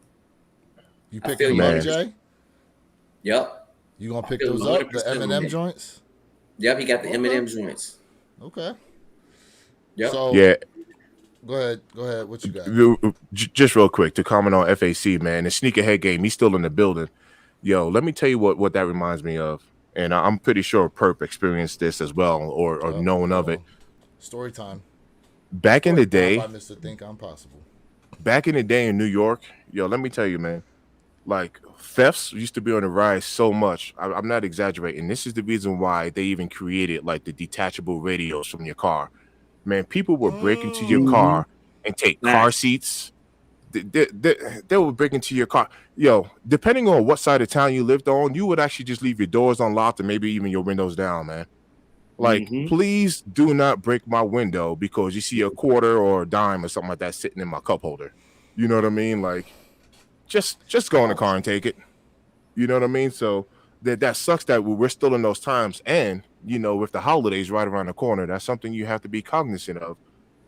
You I picking feel them you up, 100%. Man, Jay? Yep. You gonna I pick feel those you up? The 100% on M&M that. joints? Yep, he got the Okay. M&M joints. Okay. Yep. So yeah. go ahead. Go ahead. What you got? Just real quick to comment on FAC, man, the sneakerhead game. He's still in the building. Yo, let me tell you what that reminds me of, and I'm pretty sure Perp experienced this as well, or Oh, known hold of it. on. Story time. Back in Story the time by day, Mr. Think I'm Possible. in New York, yo, let me tell you, man. Like thefts used to be on the rise so much. I'm not exaggerating. This is the reason why they even created like the detachable radios from your car. Man, people would break into your Mm. mm-hmm. car and take car Facts. seats. They would break into your car. Yo, depending on what side of town you lived on, you would actually just leave your doors unlocked and maybe even your windows down, man. Like, Mm-hmm. please do not break my window because you see a quarter or a dime or something like that sitting in my cup holder. You know what I mean? Like, just go in the car and take it. You know what I mean? So that sucks that we're still in those times. And with the holidays right around the corner, that's something you have to be cognizant of.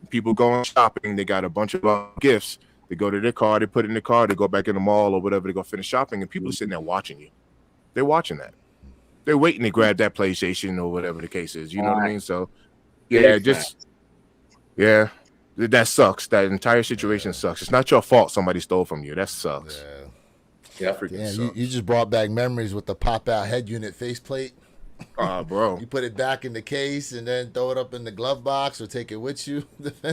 People going shopping, they got a bunch of gifts. They go to their car, they put it in the car, they go back in the mall or whatever, they go finish shopping, and people are sitting there watching you. They're watching that. They're waiting to grab that PlayStation or whatever the case is. You know what I mean? So yeah, Big fact. just yeah, that sucks. That entire situation sucks. It's not your fault somebody stole from you. That sucks. Yeah. Yep. Freaking Damn, you sucks. just brought back memories with the pop out head unit faceplate. Bro. You put it back in the case and then throw it up in the glove box or take it with you.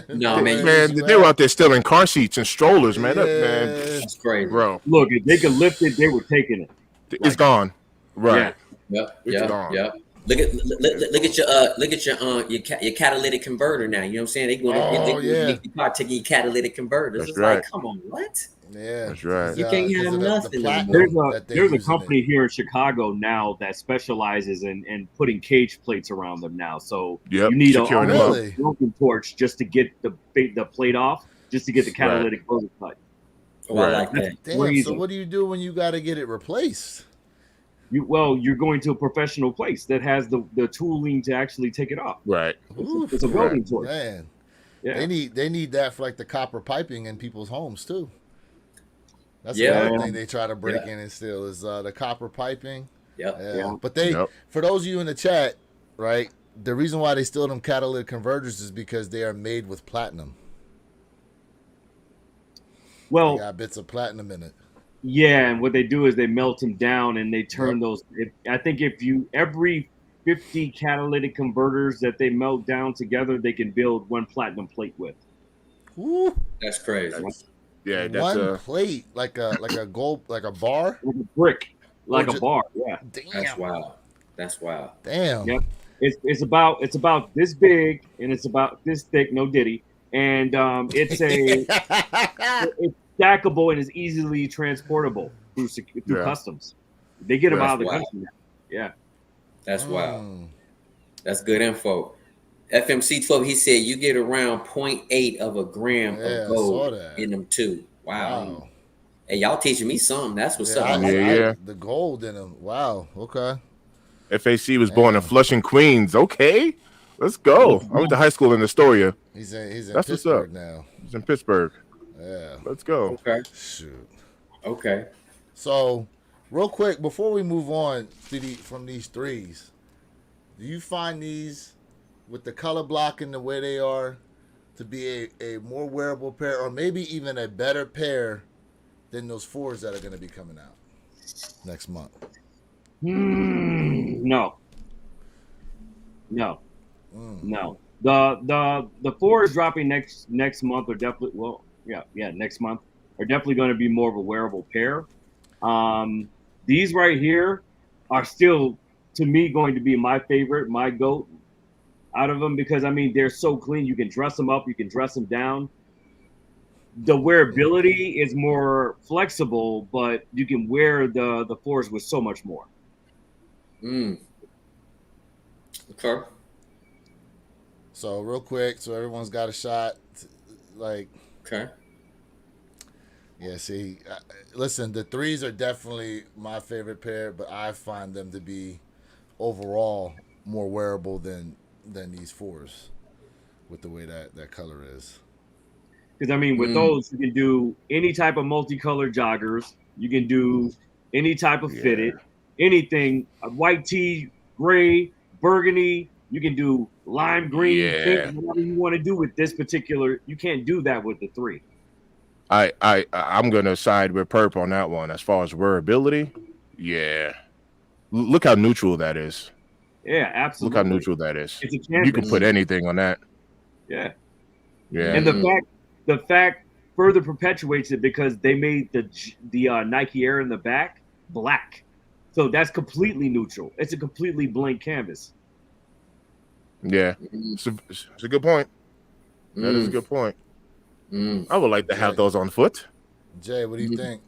No, man, Man, they were out there stealing car seats and strollers, man. Man, Yeah. that's crazy. bro, Look, if they could lift it, they were taking it. it's gone. Right. Yeah. Yep. It's Yep. gone. Yep. Look at your catalytic converter now. You know what I'm saying? They Oh, going to yeah. make you car taking your catalytic converters. That's It's right. like, come on, what? Yeah. That's right. You can't have Because of the nothing no more. platinum There's a that they there's a use in company it. here in Chicago now that specializes in putting cage plates around them now. So Yep, you need securing them up. almost Really? a broken torch just to get the plate off, just to get the catalytic converter cut. Oh, I Right. like That's that. Damn. crazy. So what do you do when you got to get it replaced? You're going to a professional place that has the tooling to actually take it off. Right. Oof. It's a welding torch. Man. Yeah. They need that for like the copper piping in people's homes too. That's Yeah. another thing they try to break Yeah. in and steal is the copper piping. Yep. Yeah. Yeah. But they, Yep. for those of you in the chat, right? The reason why they steal them catalytic converters is because they are made with platinum. They Well, got bits of platinum in it. yeah, and what they do is they melt them down and they turn Yep. those. I think if you every 50 catalytic converters that they melt down together, they can build one platinum plate with. Woo. That's crazy. That's One plate, like a gold, like a bar. With a brick, like a just- bar. Yeah. That's Damn. wild. That's wild. Damn. Yep. It's about this big and it's about this thick. No diddy, and it's it's stackable and is easily transportable through customs. They get them Yeah. out of the Wow. country now. Yeah. That's wild. That's good info. FMC 12, he said you get around 0.8 of a gram Yeah, I of saw gold that. in them too. Wow. Wow. Hey, y'all teaching me something. That's what's Yeah, up. Yeah. the gold in them. Wow. Okay. FAC was born in Flushing, Queens. Okay, let's go. I went to high school in Astoria. He's in That's what's Pittsburgh up. now. He's in Pittsburgh. Yeah. Let's go. Okay. Shoot. Okay. So, real quick before we move on from these threes, do you find these with the color blocking the way they are to be a more wearable pair, or maybe even a better pair than those fours that are going to be coming out next month? No. The fours dropping next month are definitely next month are definitely going to be more of a wearable pair. These right here are still, to me, going to be my favorite, my goat out of them, because I mean they're so clean. You can dress them up, you can dress them down. The wearability is more flexible, but you can wear the fours with so much more. Okay. So real quick, so everyone's got a shot. Okay. Yeah, see, listen, the threes are definitely my favorite pair, but I find them to be overall more wearable than these fours with the way that color is. Because I mean, with those, you can do any type of multicolored joggers. You can do any type of fitted, anything, a white tee, gray, burgundy. You can do lime green, pink, whatever you want to do with this particular. You can't do that with the three. I'm gonna side with Perp on that one as far as wearability. Yeah, look how neutral that is. Yeah, absolutely. Look how neutral that is. It's a canvas. You can put anything on that. Yeah. Yeah. And the fact further perpetuates it because they made the Nike Air in the back black, so that's completely neutral. It's a completely blank canvas. Yeah, it's a good point. That is a good point. I would like to have those on foot. Jay, what do you think?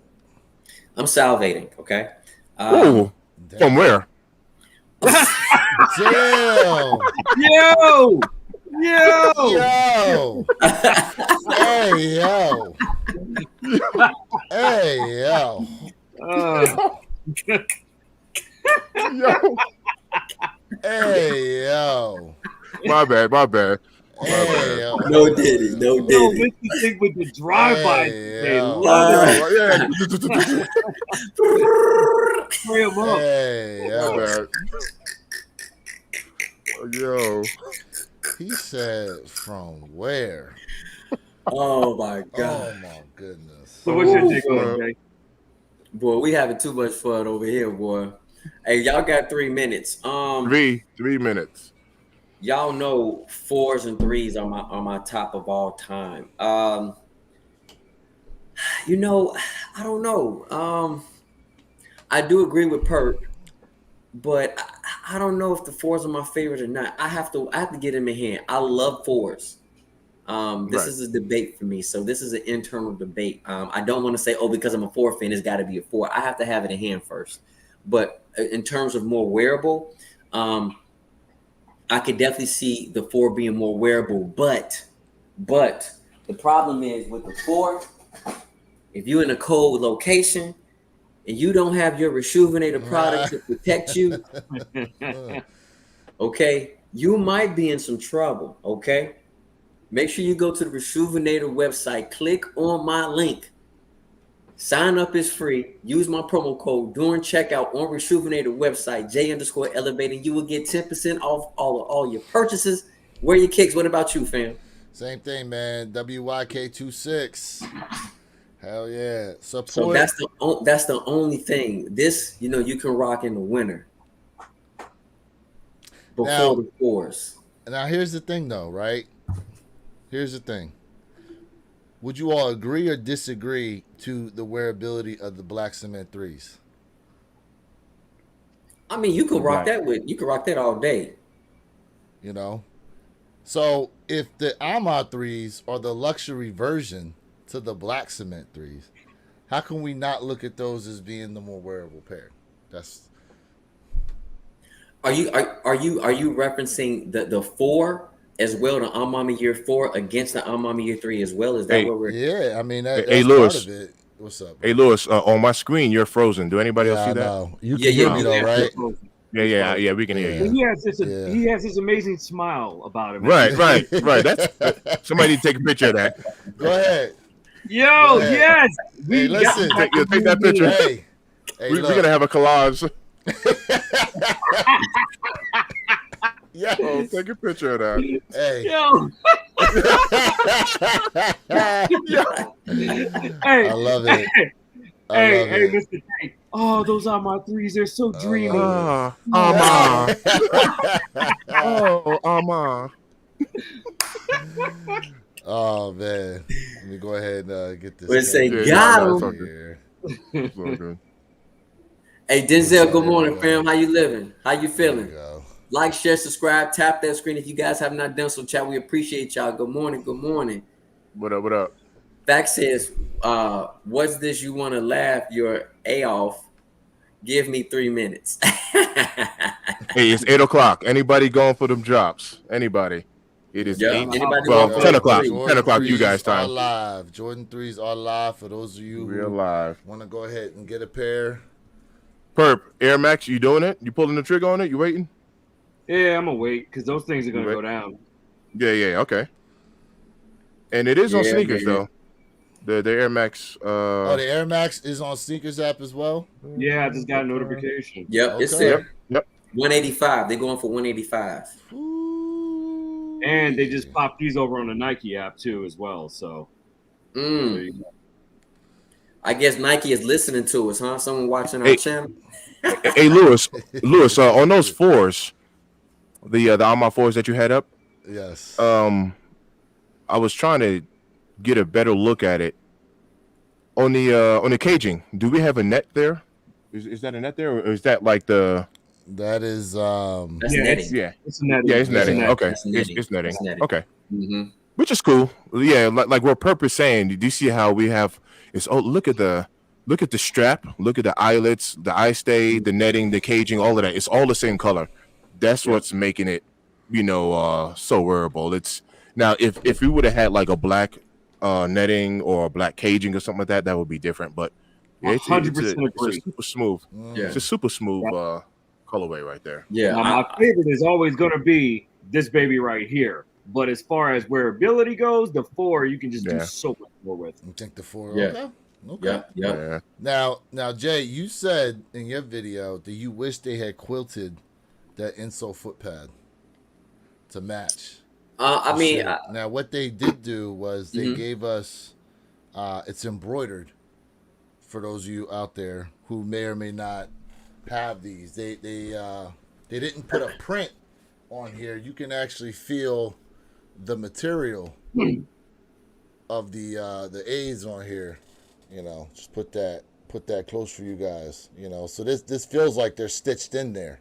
I'm salivating. Okay. Oh, from where? Damn. Yo. Yo. Hey, yo. Hey, yo. Yo. Hey, yo. My bad. Hey, yo. No diddy. Yo, Mr. Thing with the drive-by. Hey, They yo. love it. Yeah. Spray 'em up. Hey, My yo. bad. Yo. He said from where? Oh my god. Oh, my goodness. So what's your take on it, Jay? Boy, we having too much fun over here, boy. Hey, y'all got 3 minutes. 3 minutes. Y'all know fours and threes are my top of all time. You know, I don't know. I do agree with Perk, but I don't know if the fours are my favorite or not. I have to get them in hand. I love fours. This is a debate for me, so this is an internal debate. I don't want to say, oh, because I'm a four fan, it's got to be a four. I have to have it in hand first. But in terms of more wearable, I could definitely see the four being more wearable. But the problem is with the four, if you're in a cold location and you don't have your Rejuvenator product to protect you, okay, you might be in some trouble, okay? Make sure you go to the Rejuvenator website. Click on my link. Sign up is free. Use my promo code during checkout on Rejuvenator website, J_Elevating. You will get 10% off all your purchases. Wear your kicks. What about you, fam? Same thing, man. WYK26. Hell yeah. Support. So that's the only thing. This, you can rock in the winter before the fours. Now here's the thing though, right? Here's the thing. Would you all agree or disagree to the wearability of the black cement 3s? I mean, you can rock that all day. You know? So if the Ama 3s are the luxury version to the black cement 3s, how can we not look at those as being the more wearable pair? That's Are you referencing the 4 as well, the Ma Maniére 4 against the Ma Maniére 3 as well? Is that what we're? Yeah, I mean that's Lewis, part of it. What's up? Hey Lewis, on my screen you're frozen. Do anybody else see that? No. You can hear me though, right? Yeah, we can hear you. He has this amazing smile about him. Right. That's somebody need to take a picture of that. Go ahead. Yo, yes. Hey, listen. Take that picture. Hey, we're gonna have a collage. Yeah, take a picture of that. Hey. Yo. Hey, I love it. Hey, Mr. Tank. Oh, those are my 3s. They're so dreamy. Ama. Ama. Oh man, let me go ahead and get this. Let's say got him. Here. Hey Denzel, good morning, fam. How you living? How you feeling? Go. Like, share, subscribe, tap that screen if you guys have not done so. Chat, we appreciate y'all. Good morning. What up? Fact says, what's this? You want to laugh your A off? Give me 3 minutes. Hey, it's 8:00. Anybody going for them drops? Anybody? It is 8. Anybody Well, going 10 for o'clock. Jordan 10 o'clock, you guys' time. Live. Jordan 3s are live for those of you Real who live. want to go ahead and get a pair. Perp, Air Max, you doing it? You pulling the trigger on it? You waiting? Yeah, I'm gonna wait because those things are gonna go down. Yeah, okay. And it is on sneakers though. The Air Max. The Air Max is on Sneakers app as well. Yeah, I just got a notification. Yep, Okay. it's there. Yep. 185. They're going for 185. Ooh. And they just popped these over on the Nike app too, as well. So. There you go. I guess Nike is listening to us, huh? Someone watching our channel. Hey, Lewis, on those 4s, the Ama 4s that you had up. Yes. I was trying to get a better look at it on the caging. Do we have a net there? Is that a net there, or is that like the? That is That's netting. Yeah, it's netting. Yeah, it's netting. Okay, it's netting. Okay, which is cool. Yeah, like what Purpose saying. Do you see how we have? Look at the strap. Look at the eyelets, the eye stay, the netting, the caging, all of that. It's all the same color. That's what's making it, so wearable. It's now if we would have had like a black netting or a black caging or something like that, that would be different. But yeah, it's 100% agree. It's a super smooth. Yeah. It's a super smooth colorway right there. Yeah. Now, my favorite is always going to be this baby right here. But as far as wearability goes, the 4 you can just do so much more with. You think the 4? Yeah. Okay. Yeah. Now, Jay, you said in your video that you wish they had quilted that insole foot pad to match. Now what they did do was they gave us it's embroidered for those of you out there who may or may not have these. They didn't put a print on here. You can actually feel the material of the A's on here. Just put that close for you guys. So this feels like they're stitched in there.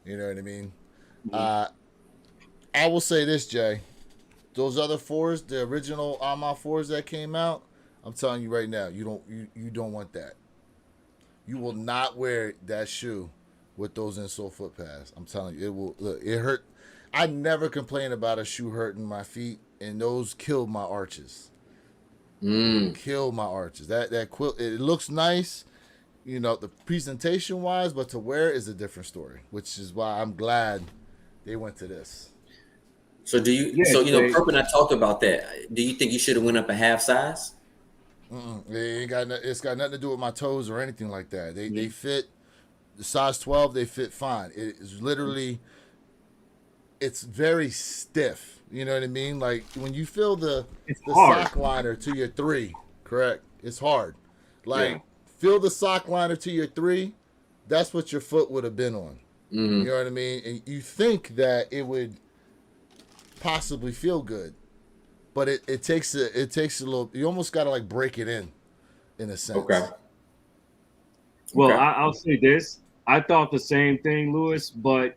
You know what I mean? I will say this, Jay. Those other 4s, the original Ama 4s that came out, I'm telling you right now, you don't want that. You will not wear that shoe with those insole foot pads. I'm telling you, it will. Look, it hurt. I never complain about a shoe hurting my feet, and those killed my arches. Killed my arches. That quilt, it looks nice, the presentation wise, but to wear is a different story. Which is why I'm glad they went to this. So do you? Yeah, So Jay. Perp and I talked about that. Do you think you should have went up a half size? It's got nothing to do with my toes or anything like that. They Mhm. fit the size 12. They fit fine. It is literally, it's very stiff. You know what I mean? Like when you feel It's the hard. sock liner to your 3, correct? It's hard. Yeah. Like feel the sock liner to your 3. That's what your foot would have been on. You know what I mean? And you think that it would possibly feel good, but it takes a little. You almost got to like break it in a sense. Okay. Well, Okay. I'll say this. I thought the same thing, Lewis, but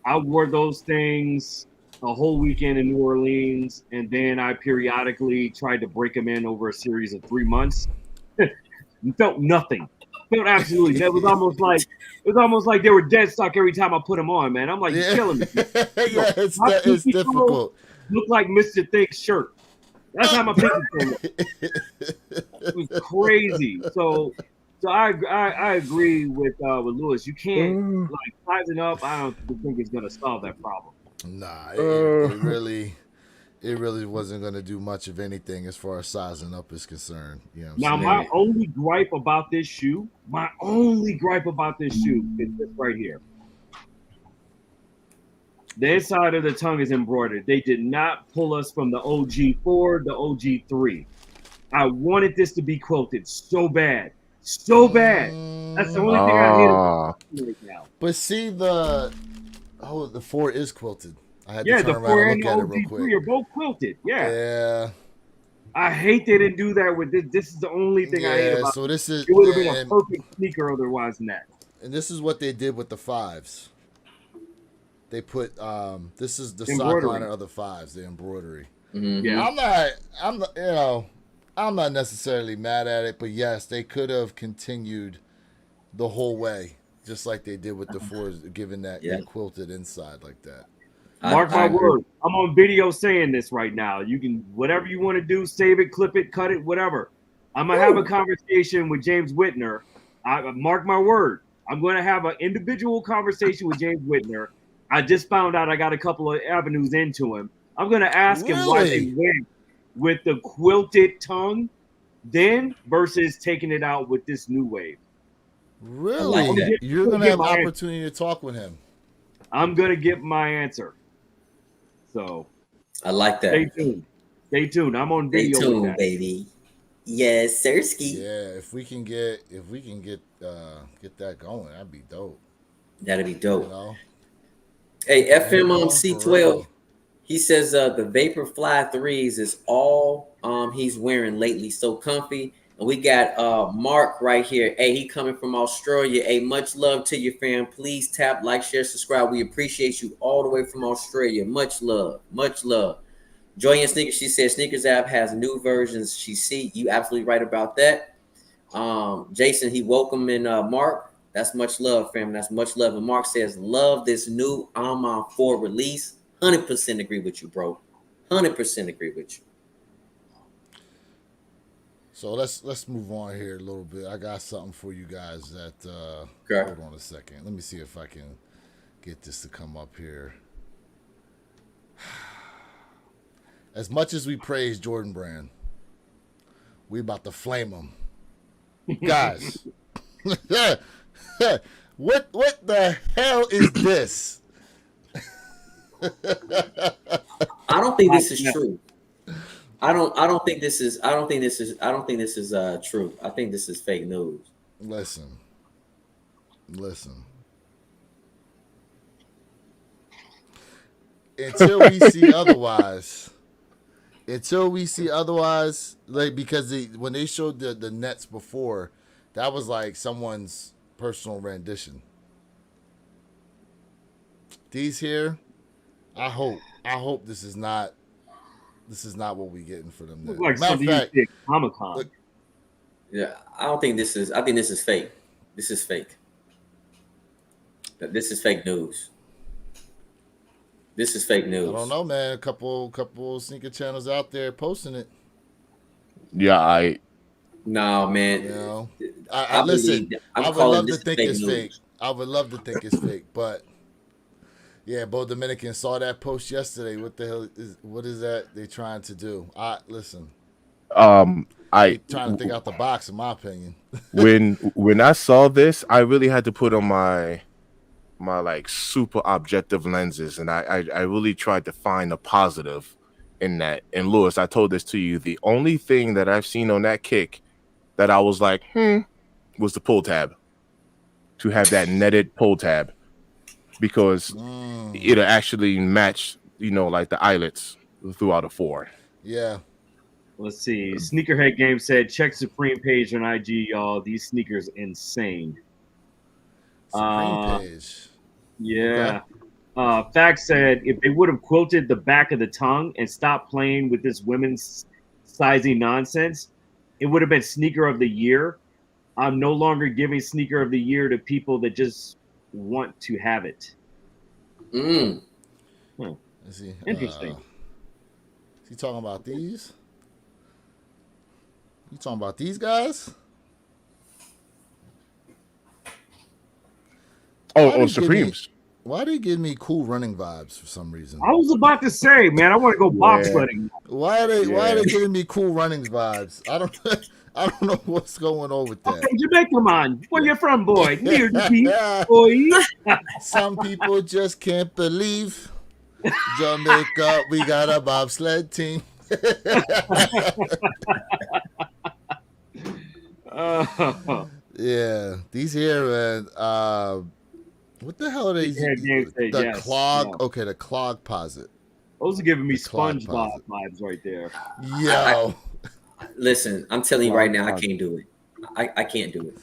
I wore those things a whole weekend in New Orleans, and then I periodically tried to break them in over a series of 3 months. Felt nothing. Felt absolutely. That was almost like they were dead stock every time I put them on, man. I'm like, you're Yeah, killing me. yeah, My it's pinky toe difficult. looked like Mr. Thick's shirt. That's how my pinky toe looked. It was crazy. So I agree with Lewis. You can't like sizing up. I don't think it's gonna solve that problem. Nah, it really wasn't gonna do much of anything as far as sizing up is concerned. You know what I'm Now, saying? my Man. only gripe about this shoe, is this right here. The inside of the tongue is embroidered. They did not pull us from the OG4, the OG3. I wanted this to be quilted so bad. So bad. That's the only thing I hate about Ah, it right now. But see the 4 is quilted. I had to Yeah, turn the around 4 and and look the at it real quick. OG3 are both quilted. Yeah. Yeah, I hate they didn't do that with this. This is the only thing I hate yeah. about So it. this is It would have been a perfect sneaker otherwise than that. and this is what they did with the 5s. They put this is the sock Embroidery. liner of the 5s, the embroidery. Yeah. I'm not necessarily mad at it, but yes, they could have continued the whole way, just like they did with the 4s, given that Yeah. quilted inside like that. Mark I my agree. word. I'm on video saying this right now. You can whatever you want to do, save it, clip it, cut it, whatever. I'm gonna have a conversation with James Whitner. Mark my word. I'm gonna have an individual conversation with James Whitner. I just found out I got a couple of avenues into him. I'm gonna ask him why they Really? went with the quilted tongue then versus taking it out with this new wave. I like Really? that. You're gonna have opportunity to talk with him. I'm gonna get my answer. So I like that. stay tuned. Stay tuned. I'm on Stay video with tuned, that. baby. Yes, Sirski. Yeah, if we can get that going, that'd be dope. That'd be You dope. know? Hey, Yeah, FM bro, C12. for real. He says the Vaporfly 3s is all he's wearing lately. So comfy. And we got Mark right here. Hey, he coming from Australia. Hey, much love to you, fam. Please tap, like, share, subscribe. We appreciate you all the way from Australia. Much love. Much love. Joy and Sneakers, she says Sneakers app has new versions. She see you absolutely right about that. Jason, he welcome in Mark. That's much love, fam. That's much love. And Mark says, love this new Alma 4 release. 100% agree with you, bro. 100% agree with you. So let's move on here a little bit. I got something for you guys that Okay. hold on a second. Let me see if I can get this to come up here. As much as we praise Jordan Brand, we about to flame him. Guys. what the hell is this? I don't think this is true. I don't think this is true. I think this is fake news. Listen. Until we see otherwise, like because when they showed the nets before, that was like someone's personal rendition. These here, I hope this is not what we getting for them. Look like Matter of something you fact, see at Comic-Con. Yeah, I think this is fake. This is fake. This is fake news. This is fake news. I don't know, man. A couple sneaker channels out there posting it. yeah, No, man. You know, I listen. believe- I I'm would calling love to this think fake it's news. fake. I would love to think it's fake, but Yeah, Bo Dominican saw that post yesterday. What the hell what is that they trying to do? Listen, they I trying to think out the box, in my opinion. when I saw this, I really had to put on my like super objective lenses, and I really tried to find a positive in that. And Lewis, I told this to you. The only thing that I've seen on that kick that I was like, was the pull tab. To have that netted pull tab, because it'll actually match, like the eyelets throughout a 4. Yeah. Let's see. Sneakerhead Game said, check Supreme page on IG, y'all. These sneakers insane. Supreme page. Yeah. Okay. Fact said, if they would have quilted the back of the tongue and stopped playing with this women's sizing nonsense, it would have been sneaker of the year. I'm no longer giving sneaker of the year to people that just want to have it. Let's see. Interesting. Is he talking about these? You talking about these guys? Oh, Supremes. Why do you give me cool running vibes for some reason? I was about to say, man, I want to go bobsledding. Why are they giving me cool running vibes? I don't know what's going on with that. Okay, Jamaica man, where you from, boy? Near the beach, boy. Some people just can't believe Jamaica. We got a bobsled team. Yeah, these here, man. What the hell are these? The clog. Yeah. Okay, the clog posit. Those are giving me SpongeBob vibes right there. Yo. Listen, I'm telling you right now, I can't do it. I can't do it.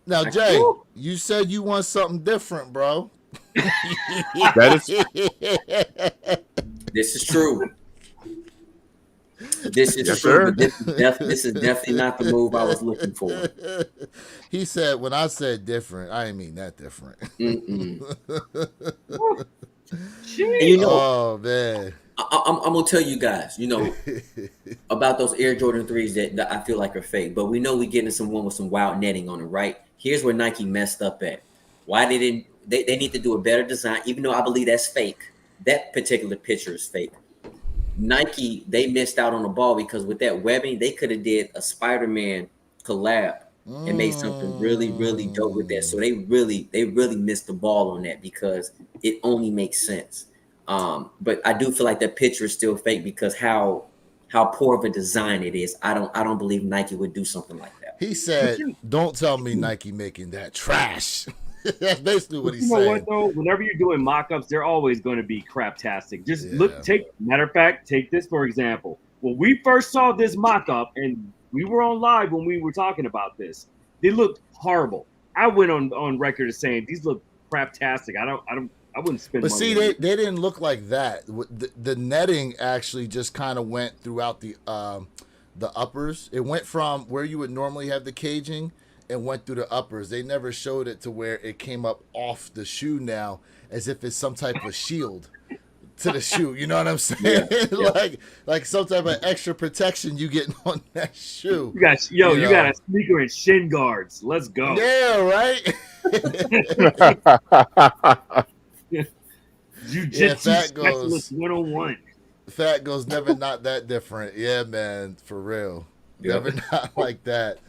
Now, Jay, you said you want something different, bro. That is. This is true. This is true. But this is definitely not the move I was looking for. He said, when I said different, I didn't mean that different. And you know, oh man, I'm gonna tell you guys, about those Air Jordan 3s that I feel like are fake. But we know we're getting someone with some wild netting on it, right? Here's where Nike messed up at. Why they didn't? They need to do a better design, even though I believe that's fake. That particular picture is fake. Nike, they missed out on the ball, because with that webbing, they could have did a Spider-Man collab and made something really, really dope with that. So they really missed the ball on that, because it only makes sense. But I do feel like that picture is still fake, because how poor of a design it is. I don't believe Nike would do something like that. He said, "Don't tell me Nike making that trash." That's basically what he's saying. You know what though? Whenever you're doing mock-ups, they're always going to be craptastic. Just matter of fact, take this for example. When we first saw this mock-up, and we were on live when we were talking about this, they looked horrible. I went on record as saying these look craptastic. I wouldn't spend. But money see, they didn't look like that. The netting actually just kind of went throughout the uppers. It went from where you would normally have the caging and went through the uppers. They never showed it to where it came up off the shoe now, as if it's some type of shield to the shoe. You know what I'm saying? Yeah. like some type of extra protection you get on that shoe. You got a sneaker and shin guards. Let's go. Yeah, right. Jiu-jitsu specialist 101. Fat goes never not that different. Yeah, man, for real. Yeah. Never not like that.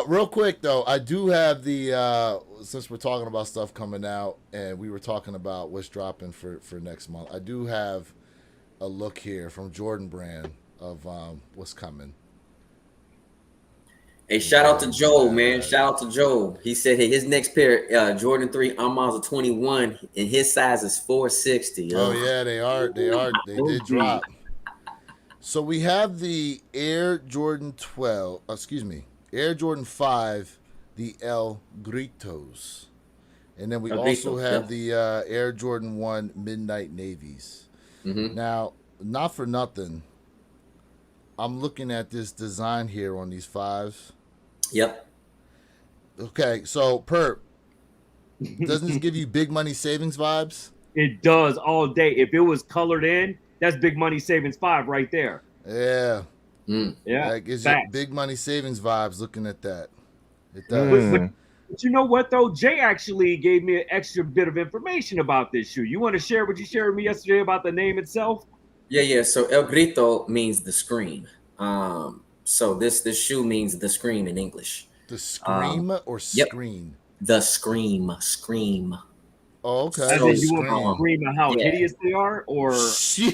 Real quick though, I do have the since we're talking about stuff coming out, and we were talking about what's dropping for next month, I do have a look here from Jordan Brand of what's coming. Hey, shout out to Joe, man. Shout out to Joe. He said, hey, his next pair, Jordan 3 Amas of 21, and his size is 460. Oh yeah, they are. They did drop. So we have the Air Jordan 12. Air Jordan 5, the El Gritos. And then we also have the Air Jordan 1 Midnight Navies. Mm-hmm. Now, not for nothing, I'm looking at this design here on these 5s. Yep. Okay, so Perp, doesn't this give you big money savings vibes? It does all day. If it was colored in, that's big money savings 5 right there. Yeah. Yeah, like it's big money savings vibes looking at that. It does. But you know what though? Jay actually gave me an extra bit of information about this shoe. You want to share what you shared with me yesterday about the name itself? Yeah. So El Grito means the scream. So this shoe means the scream in English. The scream or Yep. screen? The scream. Oh, okay. As So, in, you want to scream at how yeah. hideous they are, or So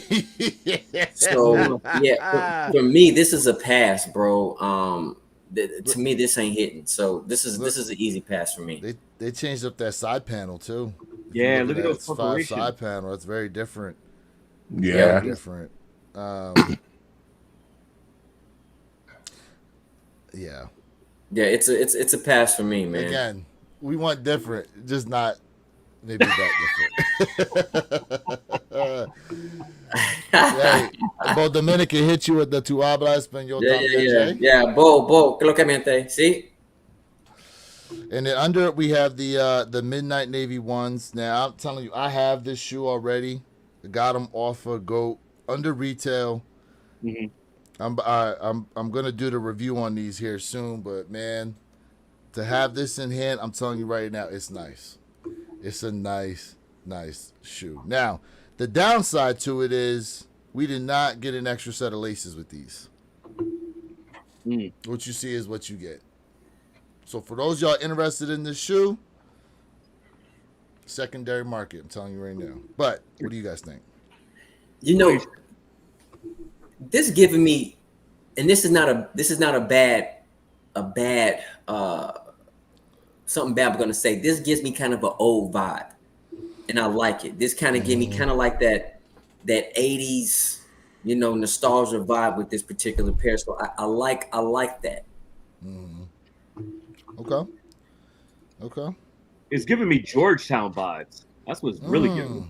yeah, for me, this is a pass, bro. To me, this ain't hitting. So this is an easy pass for me. they changed up that side panel too. If you yeah, look look at that those 5 perforations. side panel. That's very different. Yeah. Very different. Yeah. Yeah, it's a pass for me, man. Again, we want different, just not maybe that different. Hey, Bo Dominican hit you with the tu hablas español también, Jay? Yeah. Bo, que lo que miente? See? And then under it we have the midnight navy ones. Now I'm telling you, I have this shoe already. I got them off of Goat under retail. Mm-hmm. I'm gonna do the review on these here soon, but man, to have this in hand, I'm telling you right now, it's nice. It's a nice shoe. Now, the downside to it is we did not get an extra set of laces with these. What you see is what you get. So for those y'all interested in this shoe, secondary market, I'm telling you right now. But what do you guys think? You know, this giving me, and this is not a bad something bad I'm gonna say. This gives me kind of an old vibe, and I like it. This kind of give me kind of like that 80s, nostalgia vibe with this particular pair. So I like that. Okay. It's giving me Georgetown vibes. That's what's really giving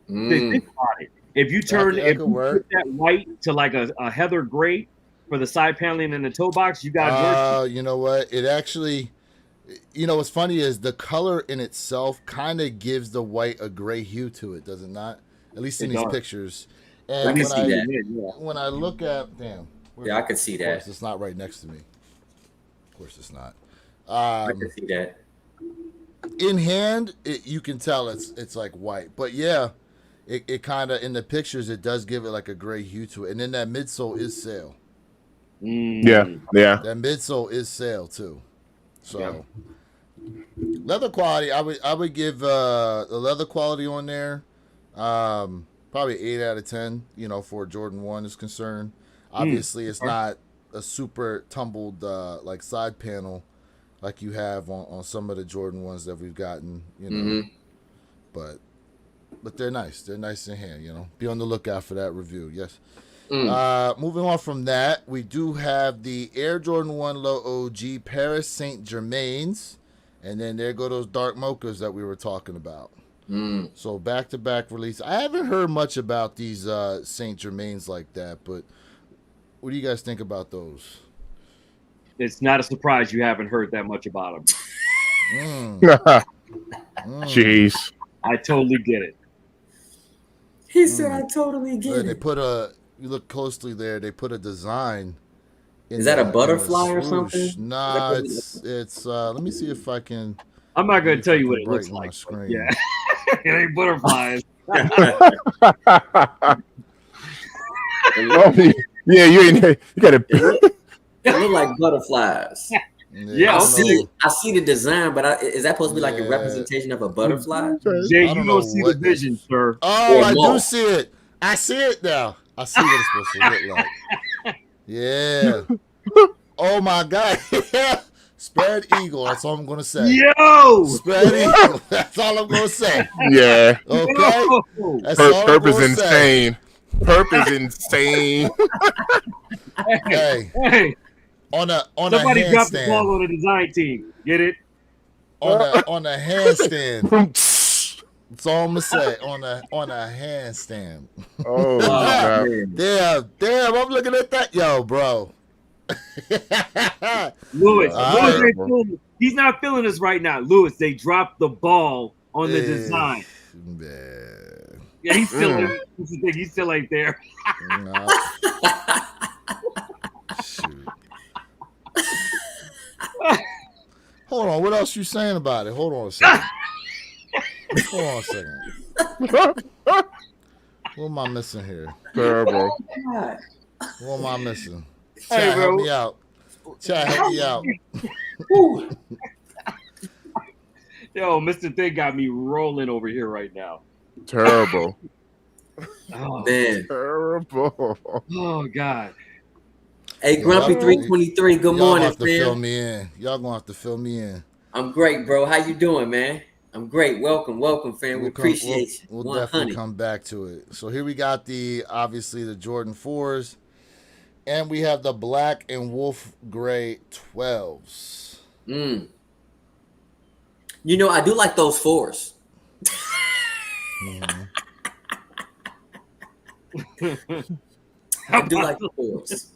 me. Think about it. If you put that white to like a heather gray for the side paneling and the toe box, you got Georgetown. You know what? It actually, what's funny is the color in itself kind of gives the white a gray hue to it, does it not? At least in these pictures. And I can see that. When I look at, I could see that. Of course, it's not right next to me. Of course, it's not. I can see that. In hand, you can tell it's like white, but yeah, it kind of in the pictures it does give it like a gray hue to it, and then that midsole is sail. Yeah. That midsole is sail too. So leather quality, I would give the leather quality on there, probably 8 out of 10. For Jordan 1 is concerned. Obviously, it's not a super tumbled like side panel like you have on some of the Jordan 1s that we've gotten, but they're nice. They're nice in hand, Be on the lookout for that review. Yes. Moving on from that, we do have the Air Jordan 1 Low OG Paris Saint-Germains, and then there go those dark mochas that we were talking about. So back-to-back release. I haven't heard much about these Saint-Germains like that, but what do you guys think about those? It's not a surprise you haven't heard that much about them. Jeez. I totally get it. He said, "I totally get it." They put you look closely there. They put a design. Is that a butterfly or something? Nah, it's. Let me see if I can. I'm not going to tell you what it looks like. Yeah, it ain't butterflies. Yeah, you got to. It look like butterflies. Yeah, I see the design, but is that supposed to be like a representation of a butterfly? Jay, you don't see the vision, sir. Oh, I do see it. I see it now. I see what it's supposed to look like. Yeah. Oh my God. Spread eagle. That's all I'm gonna say. Yo. Spread eagle. That's all I'm gonna say. Yeah. Okay. That's Purpose insane. Purpose insane. Hey. On Somebody a dropped the handstand. ball on the design team. Get it? On a handstand. That's all I'm gonna say. On a handstand. Oh, Damn, I'm looking at that. Yo, bro. Lewis, he's not feeling this right now. Lewis, they dropped the ball on the design. Man. Yeah, he's still he's still ain't there. No. Shoot. Hold on. What else you saying about it? Hold on a second. Hold on a second. What am I missing here? Terrible. God. What am I missing? Hey, Chat, help bro. me out. Chat, help me out. Whew. Yo, Mr. Thing got me rolling over here right now. Terrible. Oh, Man. Terrible. oh God. Hey, Yo, Grumpy y'all- 323, good Y'all gonna morning, have to fill fam. me in. Y'all gonna have to fill me in. I'm great, bro. How you doing, man? I'm great. Welcome, fam. We appreciate you. We'll definitely 100. come back to it. So here we got obviously the Jordan 4s, and we have the black and wolf gray 12s. Mm. You know, I do like those 4s. Mm-hmm. I do like the 4s.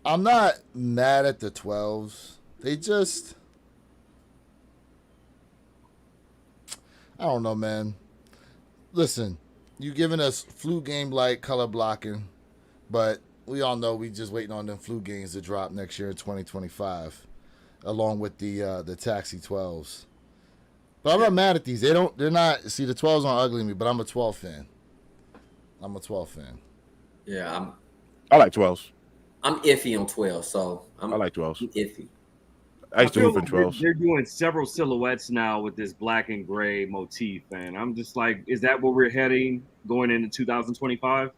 I'm not mad at the 12s. They just, I don't know, man. Listen, you giving us flu game like color blocking, but we all know we just waiting on them flu games to drop next year in 2025, along with the taxi 12s. But I'm not mad at these. They're not. See, the 12s aren't ugly to me, but I'm a 12 fan. I'm a 12 fan. Yeah, I like 12s. I'm iffy on 12, so I'm I like 12s. iffy. I used to feel hoop in like they're 12s. they're doing several silhouettes now with this black and gray motif, and I'm just like, is that where we're heading going into 2025?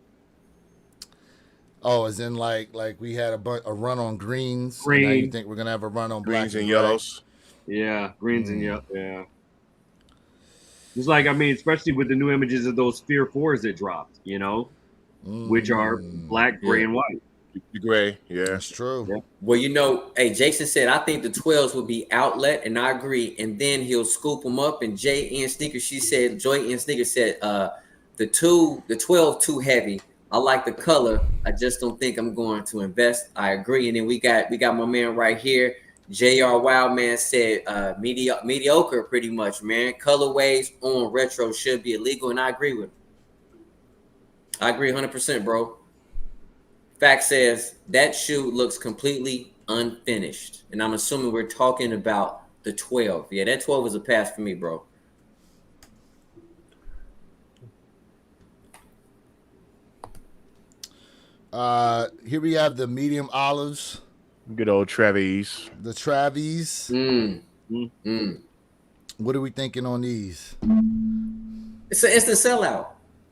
Oh, as in like we had a run on greens, and now you Green, think we're gonna have a run on Greens black and and gray? yellows. yeah, greens and yeah. Just like, I mean, especially with the new images of those Fear 4s that dropped, which are black, gray, Yeah. and white. The gray, yeah. That's true. Yeah. Well, you know, hey, Jason said, I think the 12s will be outlet, and I agree. And then he'll scoop them up. And Joy N Sneaker said, the 12 too heavy. I like the color. I just don't think I'm going to invest. I agree. And then we got my man right here. JR Wildman said, mediocre pretty much, man. Colorways on retro should be illegal. And I agree with him. I agree 100%, bro. Fact says that shoe looks completely unfinished. And I'm assuming we're talking about the 12. Yeah, that 12 is a pass for me, bro. Here we have the medium olives, Good old Travis. the Travis. What are we thinking on these? It's the sellout.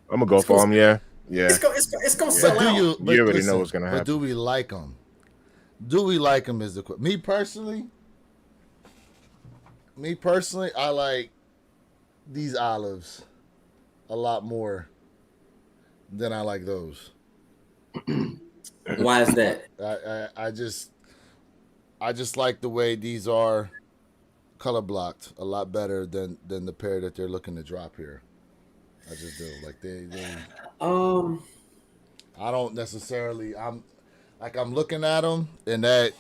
I'm gonna go for them. Yeah. It's gonna sell out. You already know what's gonna happen. But do we like them? Do we like them? Is the question. Me personally, I like these olives a lot more than I like those. Why is that? I just like the way these are color blocked a lot better than the pair that they're looking to drop here. I just do. Like they I don't necessarily. I'm looking at them, and that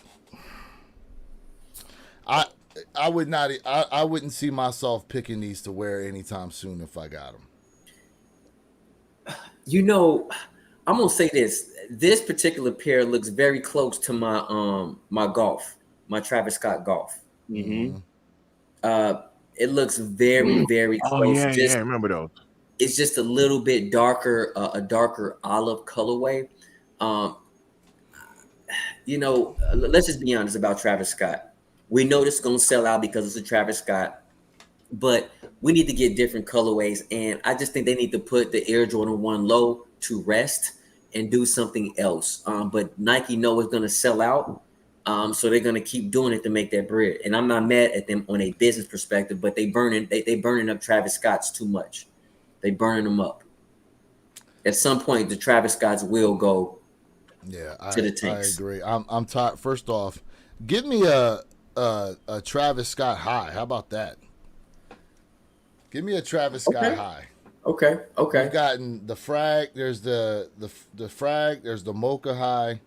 I would not. I wouldn't see myself picking these to wear anytime soon if I got them. You know, I'm gonna say this. This particular pair looks very close to my my Travis Scott Golf. Mm-hmm. It looks very, very close. Oh yeah, yeah. I remember those. It's just a little bit darker, a darker olive colorway. You know, let's just be honest about Travis Scott. We know this is gonna sell out because it's a Travis Scott, but we need to get different colorways. And I just think they need to put the Air Jordan 1 low to rest and do something else. But Nike know it's gonna sell out. So they're gonna keep doing it to make that bread. And I'm not mad at them on a business perspective, but they burning up Travis Scott's too much. They burning them up. At some point, the Travis Scotts will go to the tanks. I agree. I'm tired. First off, give me a Travis Scott high. How about that? Give me a Travis Scott high. Okay. You've gotten the frag. There's the frag. There's the mocha high.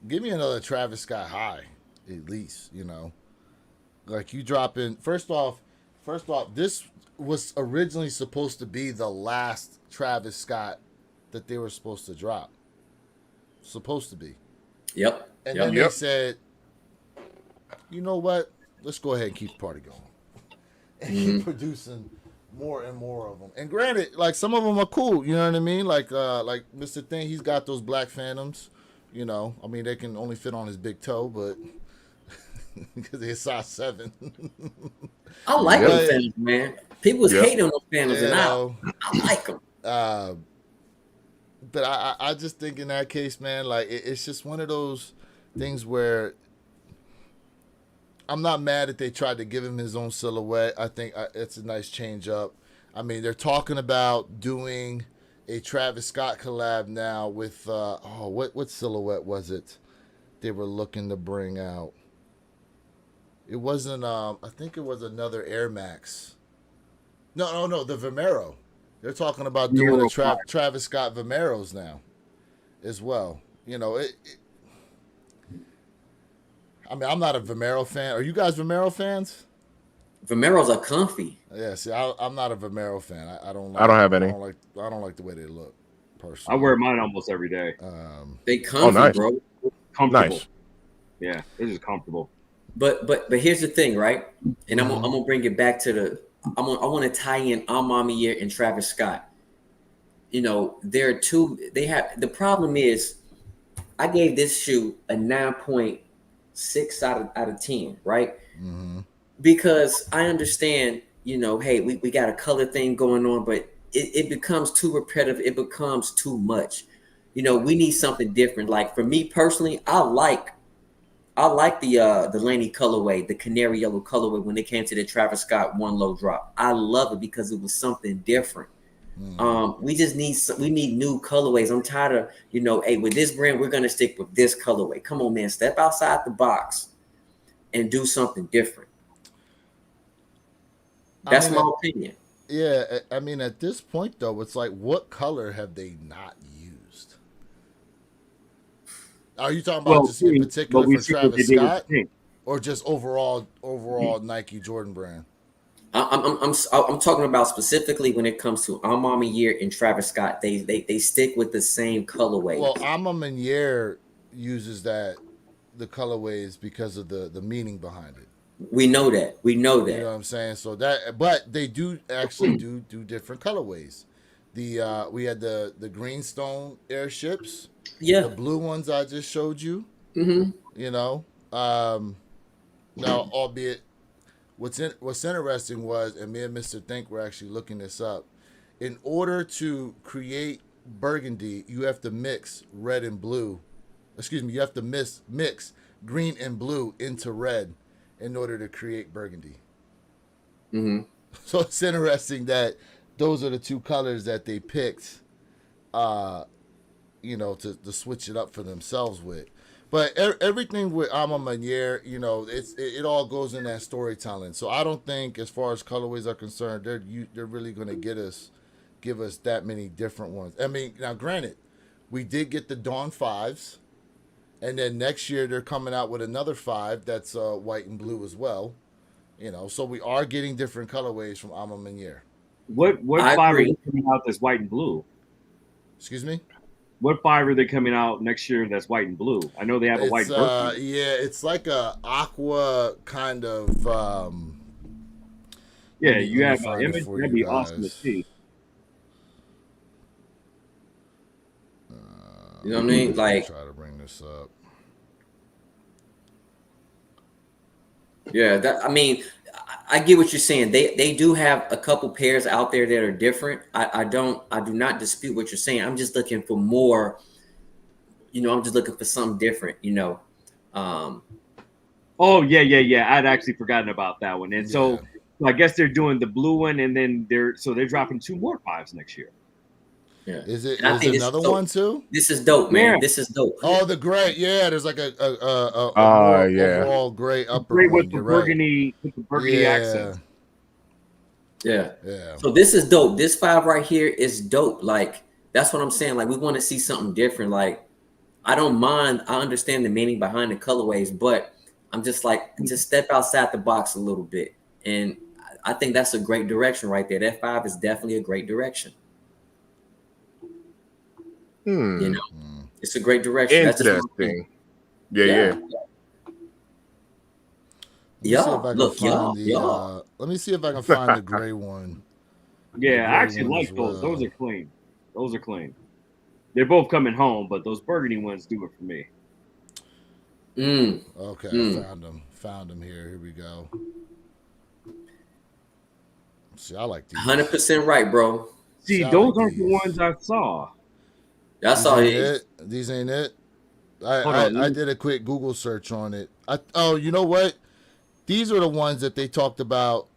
Give me another Travis Scott high, at least. Like you dropping. First off, this was originally supposed to be the last Travis Scott that they were supposed to drop. Supposed to be. Yep. And then they said, you know what? let's go ahead and keep the party going and keep producing more and more of them. And granted, like some of them are cool. You know what I mean? Like Mr. Thing, he's got those black Phantoms. You know, I mean, they can only fit on his big toe, but because he's size 7. I like them Phantoms, man. People was hating on those Phantoms, and I like them. But I just think in that case, man, like it's just one of those things where I'm not mad that they tried to give him his own silhouette. I think it's a nice change up. I mean, they're talking about doing a Travis Scott collab now with what silhouette was it they were looking to bring out? It wasn't I think it was another Air Max. No, the Vomero. They're talking about doing a Travis Scott Vomeros now as well. You know, I mean, I'm not a Vomero fan. Are you guys Vomero fans? Vomeros are comfy. Yeah, see, I'm not a Vomero fan. I don't like. I don't have any. I don't like the way they look. Personally, I wear mine almost every day. They comfy, bro. Comfortable. Nice. Yeah, they're just comfortable. But here's the thing, right? And I'm gonna bring it back to I want to tie in Ma Maniére and Travis Scott. You know, there are two. They have the problem is, I gave this shoe a 9.6 out of 10, right? Mm-hmm. Because I understand, you know, hey, we got a color thing going on, but it becomes too repetitive. It becomes too much. You know, we need something different. Like for me personally, I like the Laney colorway, the canary yellow colorway when it came to the Travis Scott One Low Drop. I love it because it was something different. We just need new colorways. I'm tired of, you know, hey, with this brand, we're gonna stick with this colorway. Come on, man, step outside the box and do something different. That's my opinion. Yeah, I mean, at this point though, it's like, what color have they not used? Are you talking about just in particular for Travis Scott, or just overall Nike Jordan brand? I'm talking about specifically when it comes to Ma Maniére and Travis Scott. They stick with the same colorway. Well, Ma Maniére uses the colorways because of the meaning behind it. We know that. You know what I'm saying? So but they do actually do different colorways. We had the Greenstone airships. Yeah. The blue ones I just showed you. Mm-hmm. You know. Now, albeit, what's interesting was, and me and Mr. Think were actually looking this up. In order to create burgundy, you have to mix red and blue. Excuse me, you have to mix green and blue into red in order to create burgundy. Mm-hmm. So it's interesting that those are the two colors that they picked, you know, to switch it up for themselves with. But everything with Ma Maniére, you know, it all goes in that storytelling. So I don't think, as far as colorways are concerned, they're really going to give us that many different ones. I mean, now granted, we did get the Dawn 5s, and then next year they're coming out with another 5 that's white and blue as well. You know, so we are getting different colorways from Ma Maniére. What 5 are coming out that's white and blue? Excuse me? What 5 are they coming out next year that's white and blue? I know they have a white version. Yeah, it's like a aqua kind of. Yeah, you have an image. That'd be awesome to see. You know what I mean? Like, try to bring this up. Yeah, I mean, I get what you're saying. They do have a couple pairs out there that are different. I do not dispute what you're saying. I'm just looking for more. You know, I'm just looking for something different. You know. Oh yeah. I'd actually forgotten about that one. And so I guess they're doing the blue one, and then they're dropping 2 more 5s next year. Yeah. Is another one too? This is dope, man. Yeah. This is dope. Oh, the gray. Yeah, there's like a overall gray upper gray one. With the burgundy accent. Yeah. So this is dope. This 5 right here is dope. Like, that's what I'm saying. Like, we want to see something different. Like, I don't mind. I understand the meaning behind the colorways, but I'm just like, just step outside the box a little bit. And I think that's a great direction right there. That 5 is definitely a great direction. You know, it's a great direction. Interesting. Yeah. Let me see if I can Look, find the. y'all. Let me see if I can find the gray one. The Yeah, I gray actually one like as those. Those well. are clean. Those are clean. They're both coming home, but those burgundy ones do it for me. Okay, I Mm. found them. Found them here. Here we go. See, I like these. 100% right, bro. See, See, I those like aren't the these. ones I saw. I These saw ain't it. it. These ain't it. Hold on. I did a quick Google search on it. You know what? These are the ones that they talked about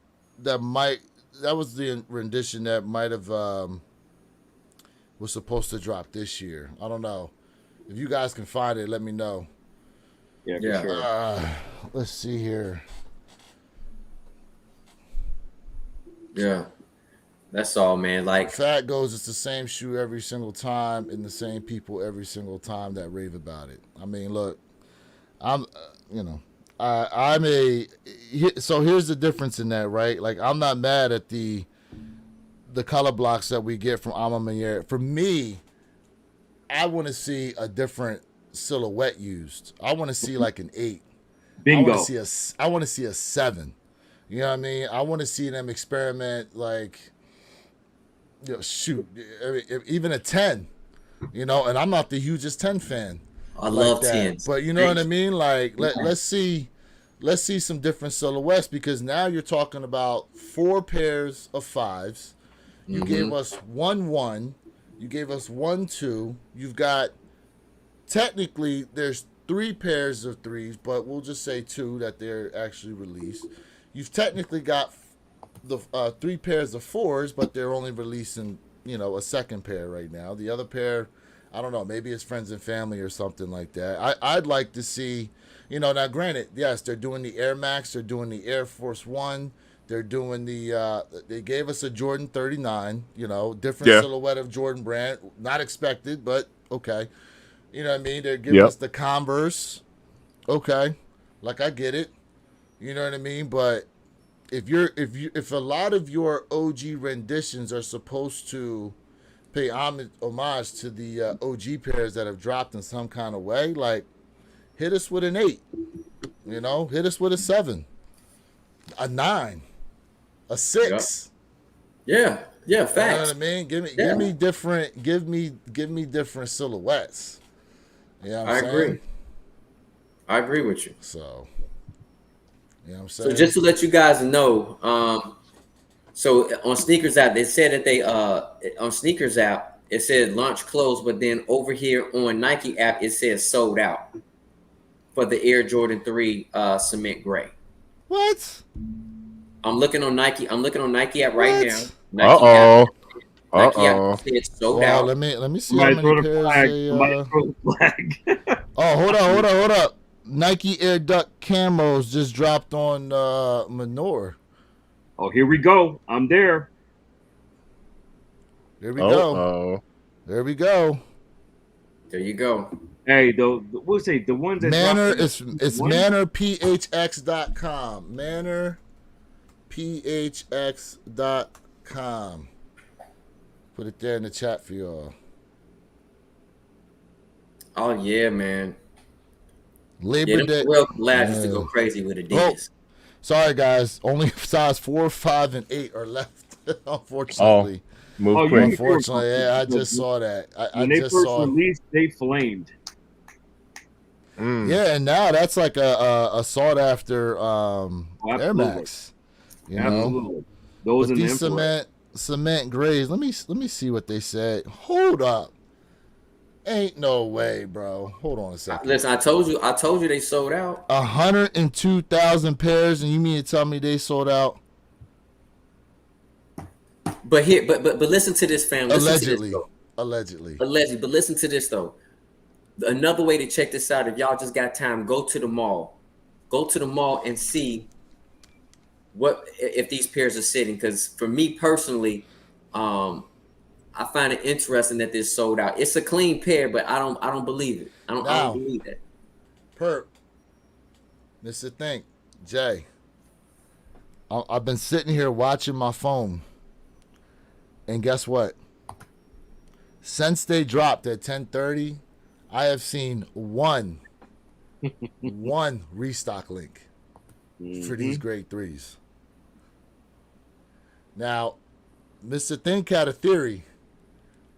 that might. That was the rendition that might have was supposed to drop this year. I don't know. If you guys can find it, let me know. Yeah, for Yeah. sure. Let's see here. Yeah. That's all, man. Like, Fat goes, it's the same shoe every single time and the same people every single time that rave about it. I mean, look, I'm, you know, I'm a. So here's the difference in that, right? Like, I'm not mad at the color blocks that we get from Ma Maniére. For me, I want to see a different silhouette used. I want to see like an 8. Bingo. I want to see a 7. You know what I mean? I want to see them experiment like, shoot, even a 10. And I'm not the hugest 10 fan. I Like love that. 10s. But you know what I mean? Like let's see some different silhouettes, because now you're talking about 4 pairs of 5s. You gave us 1-1. You gave us 1-2. You've got, technically there's 3 pairs of 3s, but we'll just say 2 that they're actually released. You've technically got the 3 pairs of 4s, but they're only releasing a second pair right now. The other pair, I don't know, maybe it's friends and family or something like that. I'd like to see, now granted, yes, they're doing the Air Max, they're doing the Air Force One, they're doing they gave us a Jordan 39, different silhouette of Jordan brand, not expected, but okay. You know what I mean? They're giving us the Converse, okay, like I get it, you know what I mean, but if a lot of your OG renditions are supposed to pay homage to the OG pairs that have dropped in some kind of way, like, hit us with an 8, hit us with a 7, a 9, a 6. Yeah. Yeah. Facts. You know what I mean? Give me different silhouettes. You know what I'm saying? I agree with you. So, you know what I'm saying? So just to let you guys know, so on Sneakers app, they said that they on Sneakers app it said launch closed, but then over here on Nike app it says sold out for the Air Jordan 3 cement gray. What? I'm looking on Nike app right now. Nike app says sold out. Let me see Somebody how throw many the pairs flag. they. Somebody throw the flag. Oh, hold up. Nike Air Duck camos just dropped on Manure. Oh, here we go. I'm there. There we go. There you go. Hey, we'll say the ones that Manor dropped it's manorphx.com. Manorphx.com. Put it there in the chat for y'all. Oh yeah, man. Labor Day. Well, collabs used to go crazy with Adidas. Sorry guys, only size 4, 5, and 8 are left. Unfortunately. Unfortunately, yeah, I just saw that. When they first released, they flamed. Yeah, and now that's like a sought after Air Max. Absolutely. Those but these cement grays. Let me see what they said. Hold up. Ain't no way, bro. Hold on a second. Listen, I told you they sold out. 102,000 pairs, and you mean to tell me they sold out? But listen to this, fam. Allegedly. But listen to this though. Another way to check this out, if y'all just got time, go to the mall. Go to the mall and see if these pairs are sitting. Because for me personally, I find it interesting that this sold out. It's a clean pair, but I don't believe it. I don't believe that. Perp. Mr. Think, Jay. I've been sitting here watching my phone. And guess what? Since they dropped at 10:30, I have seen one restock link. for these grade 3s. Now, Mr. Think had a theory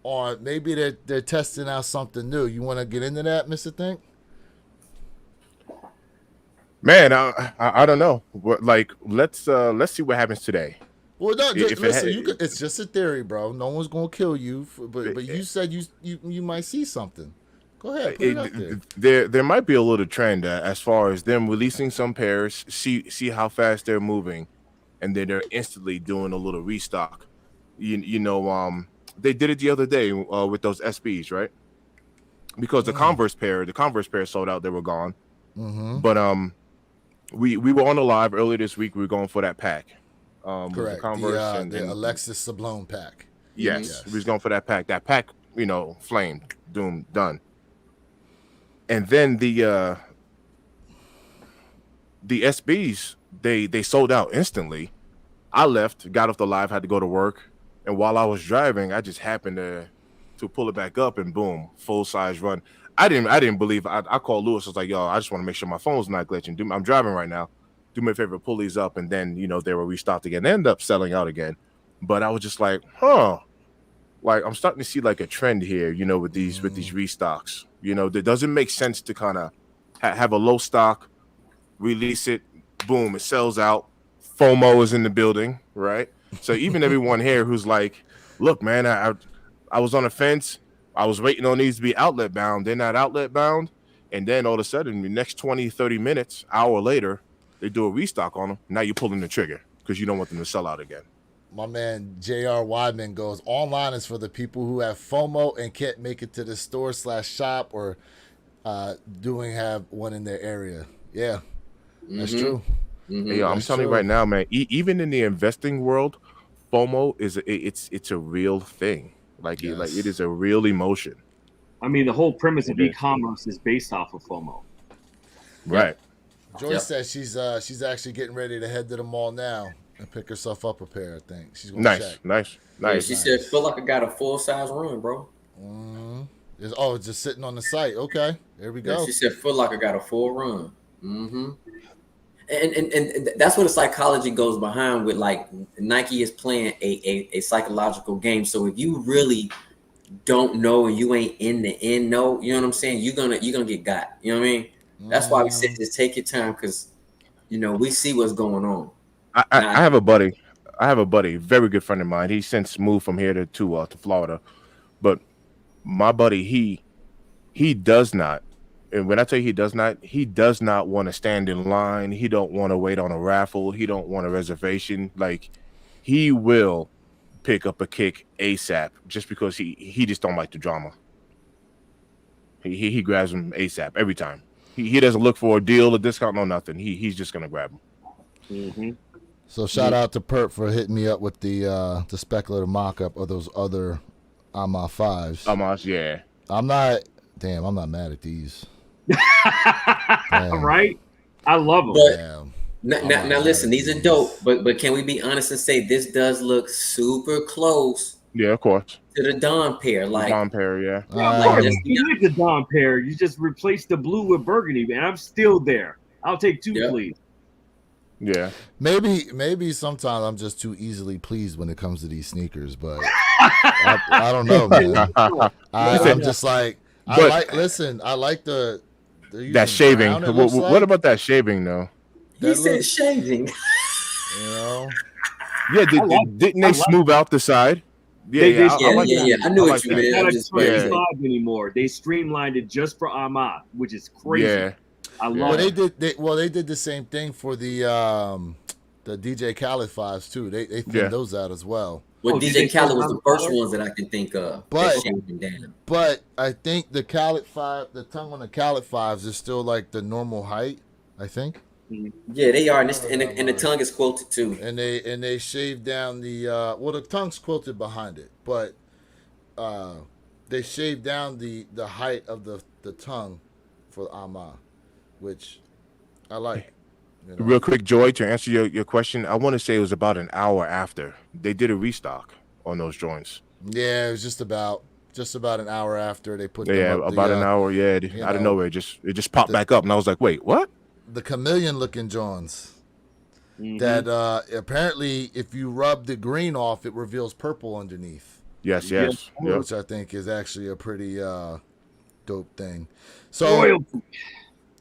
on maybe they're testing out something new. You want to get into that, Mr. Think? Man, I don't know. Like, let's see what happens today. Well, no, If listen. it, It's just a theory, bro. No one's gonna kill you. But you said you might see something. Go ahead, put it out there. there might be a little trend as far as them releasing some pairs, see how fast they're moving, and then they're instantly doing a little restock. They did it the other day with those SBs, right? Because the Converse pair sold out, they were gone. But we were on the live earlier this week. We were going for that pack. Correct. The Converse the Alexis Sablone pack. Yes, we was going for that pack. That pack, flamed, doomed, done. And then the SBs, they sold out instantly. I left, got off the live, had to go to work, and while I was driving, I just happened to pull it back up, and boom, full size run. I didn't believe. I called Lewis. I was like, yo, I just want to make sure my phone's not glitching. I'm driving right now. Do me a favor, pull these up, and then they were restocked again. They ended up selling out again, but I was just like, like I'm starting to see like a trend here, with these restocks. It doesn't make sense to kind of have a low stock, release it, boom, it sells out. FOMO is in the building, right? So even everyone here who's like, look, man, I was on a fence. I was waiting on these to be outlet bound. They're not outlet bound. And then all of a sudden, the next 20, 30 minutes, hour later, they do a restock on them. Now you're pulling the trigger because you don't want them to sell out again. My man J.R. Weidman goes, online is for the people who have FOMO and can't make it to the store/shop or have one in their area. Yeah, that's true. Hey, I'm telling you right now, man, even in the investing world, FOMO it's a real thing. Like it is a real emotion. I mean, the whole premise of e-commerce is based off of FOMO. Right. Joyce says she's actually getting ready to head to the mall now and pick herself up a pair. I think she's gonna check. Nice. Yeah, she said, "Feel like I got a full size run, bro." It's just sitting on the site. Okay, there we go. Yeah, she said, "Feel like I got a full run." And that's where the psychology goes behind with like Nike is playing a psychological game. So if you really don't know and you ain't in the end know, you know what I'm saying? You're gonna get got. You know what I mean? That's why we say just take your time because we see what's going on. I have a buddy. Very good friend of mine. He since moved from here to Florida, but my buddy he does not. And when I tell you he does not want to stand in line. He don't want to wait on a raffle. He don't want a reservation. Like he will pick up a kick ASAP just because he just don't like the drama. He grabs them ASAP every time. He doesn't look for a deal, a discount, no nothing. He's just gonna grab them. So shout out to Perp for hitting me up with the speculative mock-up of those other AMA 5s. Amas, yeah. I'm not mad at these. Right? I love them. Now listen, these are dope, but can we be honest and say this does look super close? Yeah, of course. To the Dawn pair, like Dawn pair, yeah. You like the Dawn pair. You just replace the blue with burgundy, man. I'm still there. I'll take two, please. Yeah. Maybe sometimes I'm just too easily pleased when it comes to these sneakers, but I don't know, man. I'm just like I like that shaving. What about that shaving though? He said shaving. Yeah, didn't they smooth out the side? Yeah. I knew what you meant. Not a anymore. They streamlined it just for Ahmad, which is crazy. Yeah. I love it. They did the same thing for the DJ Khaled 5s too. They thinned those out as well. Well, DJ Khaled was the first ones that I can think of. But I think the Khaled 5, the tongue on the Khaled 5s is still like the normal height, I think. Yeah, they are, and the tongue is quilted too. And they shaved down the the tongue's quilted behind it, but they shaved down the height of the tongue for Ama, which I like. Real quick, Joy, to answer your question, I want to say it was about an hour after they did a restock on those joints. Yeah, it was just about an hour after they put them up. About an hour. Yeah, out of nowhere, it just popped back up, and I was like, wait, what? The chameleon looking Johns. that apparently if you rub the green off, it reveals purple underneath. Yes, Yep. yes. Yep. Which I think is actually a pretty dope thing. So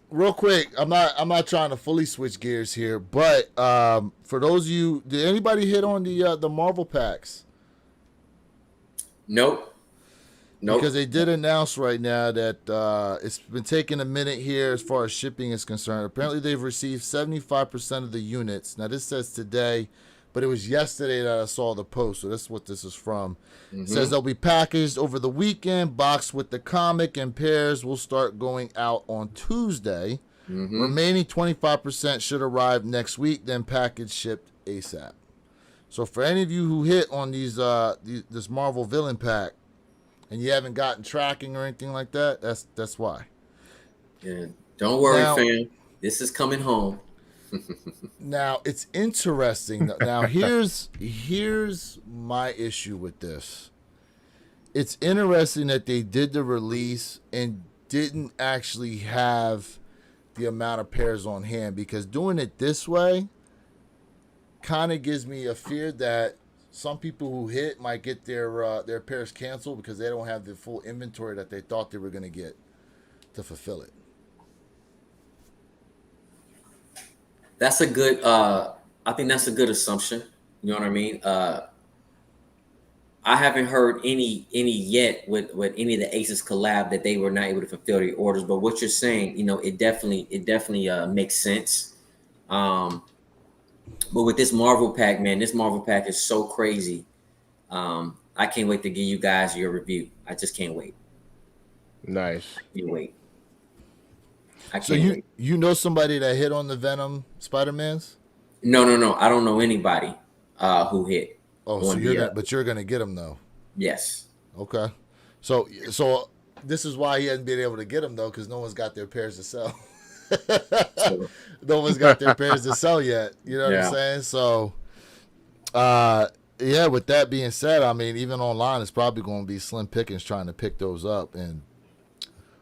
real quick, I'm not trying to fully switch gears here, but for those of you, did anybody hit on the Marvel packs? Nope. Because they did announce right now that it's been taking a minute here as far as shipping is concerned. Apparently, they've received 75% of the units. Now, this says today, but it was yesterday that I saw the post, so that's what this is from. It says they'll be packaged over the weekend, boxed with the comic, and pairs will start going out on Tuesday. Remaining 25% should arrive next week, then package shipped ASAP. So for any of you who hit on this Marvel villain pack, and you haven't gotten tracking or anything like that, that's why. Yeah. Don't worry, fam. This is coming home. Now, it's interesting. Now, here's my issue with this. It's interesting that they did the release and didn't actually have the amount of pairs on hand, because doing it this way kind of gives me a fear that some people who hit might get their pairs canceled because they don't have the full inventory that they thought they were going to get to fulfill it. That's a good. I think that's a good assumption. You know what I mean? I haven't heard any yet with any of the Aces collab that they were not able to fulfill their orders. But what you're saying, it definitely makes sense. But with this Marvel pack, man, this Marvel pack is so crazy. I can't wait to give you guys your review. I just can't wait. Nice. I can't wait. So you know somebody that hit on the Venom Spider-Mans? No. I don't know anybody who hit. Oh, so you're gonna get them though. Yes. Okay. So this is why he hasn't been able to get them though, because no one's got their pairs to sell. No one's got their pairs to sell yet. You know what I'm saying? So, yeah. With that being said, I mean, even online, it's probably going to be slim pickings trying to pick those up, and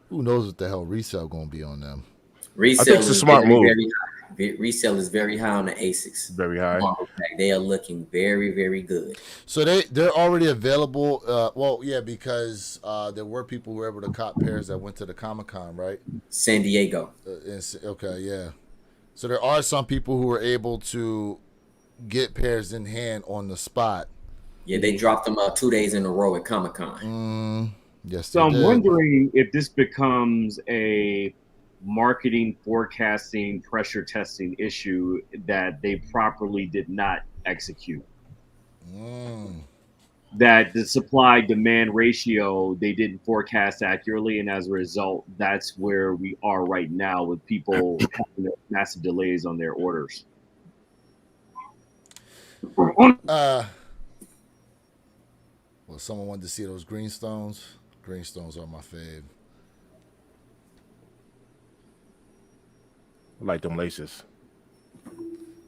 who knows what the hell resale going to be on them. Resale, I think it's a smart move. Resale is very high on the ASICs. Very high. They are looking very, very good. So they're already available. Well, yeah, because there were people who were able to cop pairs that went to the Comic-Con, right? San Diego. Okay, yeah. So there are some people who were able to get pairs in hand on the spot. Yeah, they dropped them 2 days in a row at Comic-Con. Yes. So I'm wondering if this becomes a marketing, forecasting, pressure testing issue that they properly did not execute. That the supply-demand ratio they didn't forecast accurately, and as a result, that's where we are right now with people having massive delays on their orders. Well, someone wanted to see those greenstones. Greenstones are my fave. I like them laces.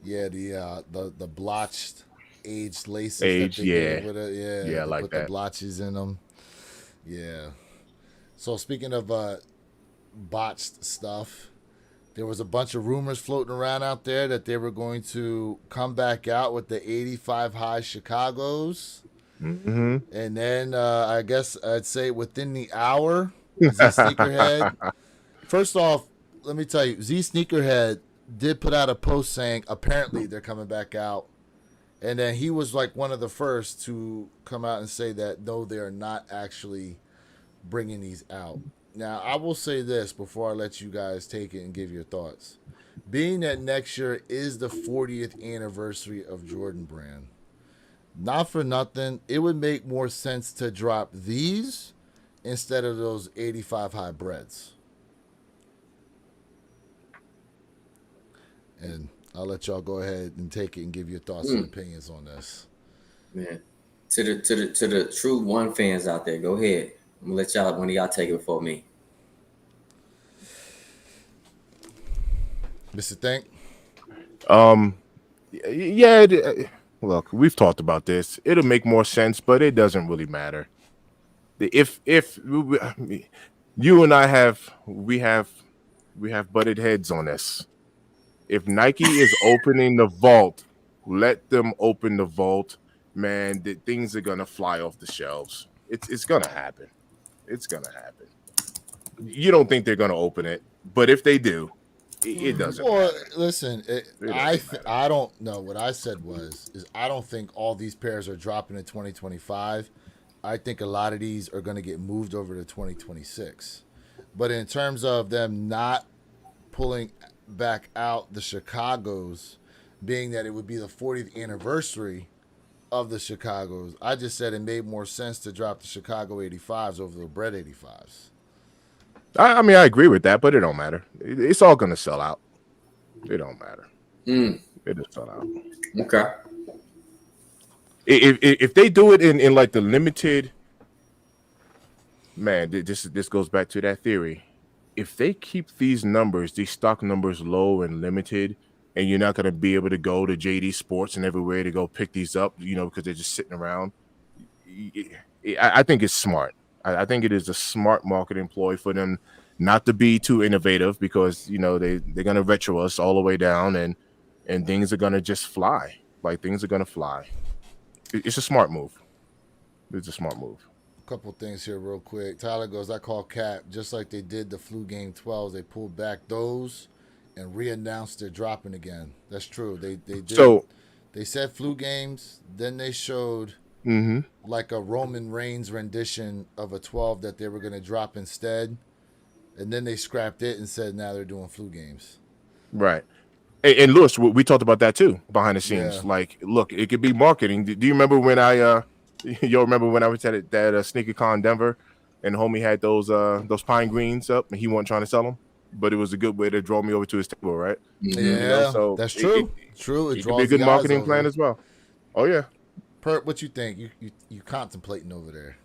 Yeah, the blotched aged laces. Aged, yeah. With it. Yeah, I like put that. the blotches in them. Yeah. So speaking of botched stuff, there was a bunch of rumors floating around out there that they were going to come back out with the 85 high Chicagos. And then I guess I'd say within the hour, Z Sneakerhead. First off, let me tell you, Z Sneakerhead did put out a post saying apparently they're coming back out. And then he was like one of the first to come out and say that no, they are not actually bringing these out. Now, I will say this before I let you guys take it and give your thoughts. Being that next year is the 40th anniversary of Jordan Brand, not for nothing, it would make more sense to drop these instead of those 85 high breads. And I'll let y'all go ahead and take it and give your thoughts and opinions on this. Man, to the true one fans out there, go ahead. I'm gonna let one of y'all take it before me. Mr. Think? Yeah. Look, we've talked about this. It'll make more sense, but it doesn't really matter. If you and I have butted heads on this. If Nike is opening the vault, let them open the vault, man. Things are gonna fly off the shelves. It's gonna happen. It's gonna happen. You don't think they're gonna open it, but if they do, it doesn't Well, matter. listen, It doesn't matter. I don't know. What I said is I don't think all these pairs are dropping in 2025. I think a lot of these are going to get moved over to 2026. But in terms of them not pulling back out the Chicago's, being that it would be the 40th anniversary of the Chicago's, I just said it made more sense to drop the Chicago 85s over the Bread 85s. I mean, I agree with that, but it don't matter. It's all gonna sell out. It don't matter. It just sell out. Okay. If they do it in like the limited, man, this goes back to that theory. If they keep these numbers, these stock numbers low and limited, and you're not gonna be able to go to JD Sports and everywhere to go pick these up, because they're just sitting around. I think it's smart. I think it is a smart marketing ploy for them not to be too innovative because they're gonna retro us all the way down and things are gonna just fly. Like things are gonna fly. It's a smart move. It's a smart move. Couple things here real quick. Tyler goes, I call cap. Just like they did the flu game 12s, they pulled back those and re-announced they're dropping again. That's true. They did. So they said flu games, then they showed like a Roman Reigns rendition of a 12 that they were going to drop instead, and then they scrapped it and said now they're doing flu games. Right. And Lewis, we talked about that too behind the scenes. Yeah. Like, look, it could be marketing. Do you remember when you'll remember when I was at that sneaker con Denver, and homie had those pine greens up, and he wasn't trying to sell them, but it was a good way to draw me over to his table, right? Yeah, so that's true. True, it could be a good marketing plan as well. Oh yeah. Pert, what you think? You contemplating over there?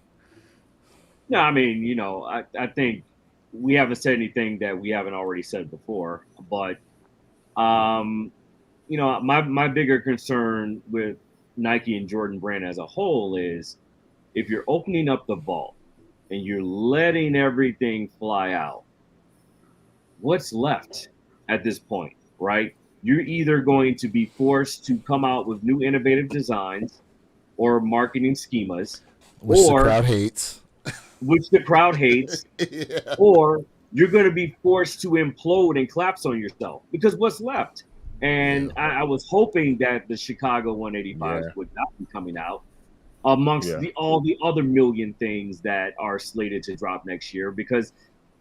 No, I mean, I think we haven't said anything that we haven't already said before, but my bigger concern with Nike and Jordan brand as a whole is if you're opening up the vault and you're letting everything fly out, what's left at this point, right? You're either going to be forced to come out with new innovative designs or marketing schemas, which the crowd hates. Yeah. Or you're going to be forced to implode and collapse on yourself because what's left? And I was hoping that the Chicago 185s would not be coming out amongst all the other million things that are slated to drop next year. Because,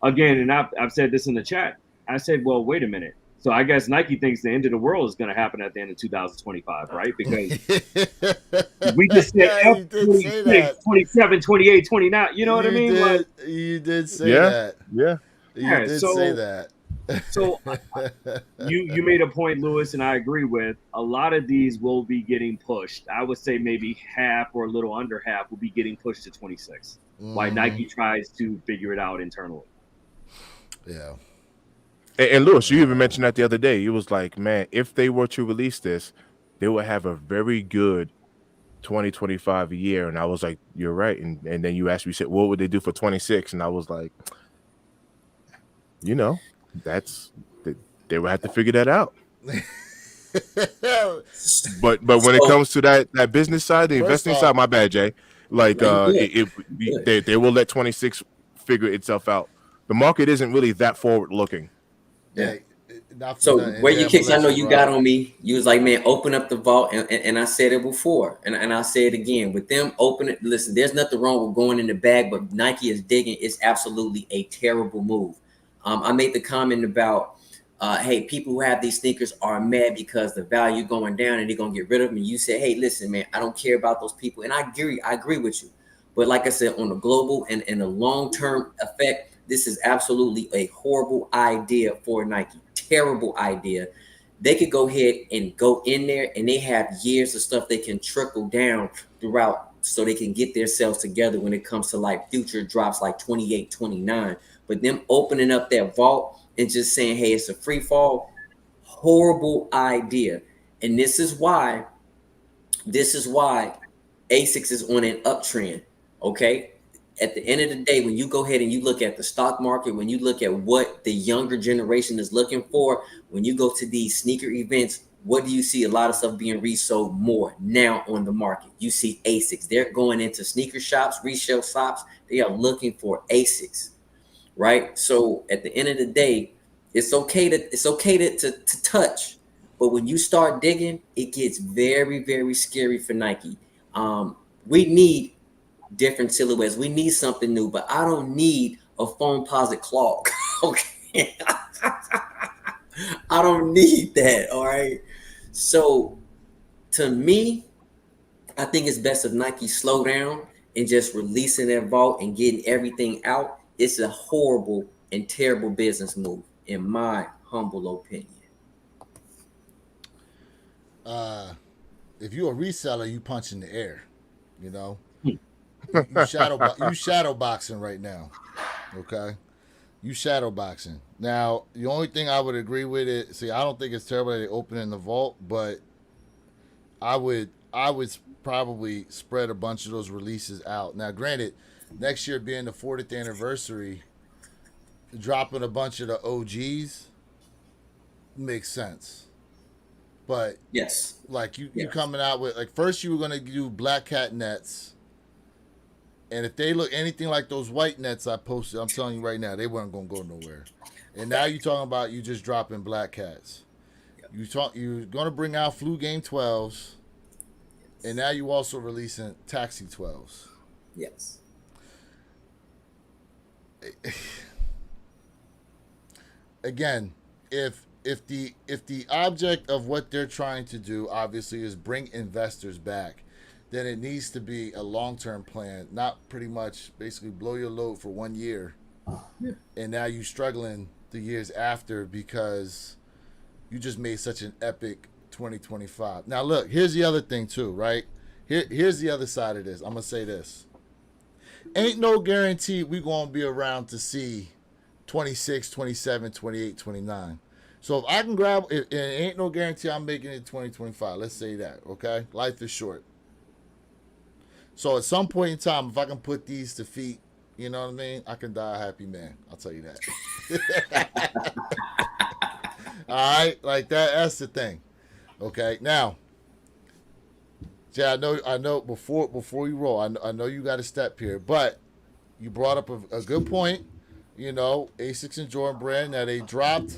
again, and I've said this in the chat, I said, well, wait a minute. So I guess Nike thinks the end of the world is going to happen at the end of 2025, right? Because we just said 26, 27, 28, 29. You know what I mean? You did say that. Yeah. You did say that. So you made a point, Lewis, and I agree with. A lot of these will be getting pushed. I would say maybe half or a little under half will be getting pushed to 26. While Nike tries to figure it out internally. Yeah. And Lewis, you even mentioned that the other day. It was like, man, if they were to release this, they would have a very good 2025 year. And I was like, you're right. And then you asked me, you said, what would they do for 26? And I was like, they would have to figure that out. but when it comes to that business side, the investing side, my bad, Jay. Like they will let 26 figure itself out. The market isn't really that forward looking. Yeah. So where you kicks, I know you got on me. You was like, man, open up the vault, and I said it before, and I'll say it again. With them opening, listen, there's nothing wrong with going in the bag, but Nike is digging. It's absolutely a terrible move. I made the comment about, hey, people who have these sneakers are mad because the value going down, and they're gonna get rid of them. And you said, hey, listen, man, I don't care about those people, and I agree with you. But like I said, on a global and a long-term effect, this is absolutely a horrible idea for Nike. Terrible idea. They could go ahead and go in there, and they have years of stuff they can trickle down throughout so they can get themselves together when it comes to like future drops like 28, 29. But them opening up that vault and just saying, hey, it's a free fall, horrible idea. And this is why ASICS is on an uptrend. Okay. at the end of the day, when you go ahead and you look at the stock market, when you look at what the younger generation is looking for, when you go to these sneaker events, what do you see? A lot of stuff being resold more now on the market. You see ASICs. They're going into sneaker shops, resale shops. They are looking for ASICs, right? So at the end of the day, it's okay to touch, but when you start digging, it gets very, very scary for Nike. We need different silhouettes. We need something new, but I don't need a foam posit clog. Okay. I don't need that. All right. So to me, I think it's best if Nike slow down and just releasing their vault and getting everything out. It's a horrible and terrible business move, in my humble opinion. If you're a reseller, you punch in the air. You know, Hmm. you shadow boxing right now. Okay, you shadow boxing. Now, the only thing I would agree with it. See, I don't think it's terrible that they open in the vault, but I would probably spread a bunch of those releases out. Now, granted, next year being the 40th anniversary, dropping a bunch of the OGs makes sense. But Yes. like you Yes. coming out with, like, first you were gonna do black cat nets, and if they look anything like those white nets I posted, I'm telling you right now, they weren't gonna go nowhere. And now you talking about you just dropping black cats. You're gonna bring out flu game 12s, and now you also releasing taxi 12s. Yes. Again, if the object of what they're trying to do obviously is bring investors back, then it needs to be a long-term plan, not pretty much basically blow your load for 1 year, and now you struggling the years after because you just made such an epic 2025. Now look, here's the other thing too, right? Here's the other side of this. I'm gonna say this: ain't no guarantee we gonna be around to see 26, 27, 28, 29. So if I can grab it, it ain't no guarantee I'm making it 2025. Let's say that, okay? Life is short. So at some point in time, if I can put these to feet, you know what I mean? I can die a happy man. I'll tell you that. All right, like that's the thing. Okay, now, Jay, I know. Before you roll, I know you got a step here, but you brought up a good point. Asics and Jordan Brand. Now they dropped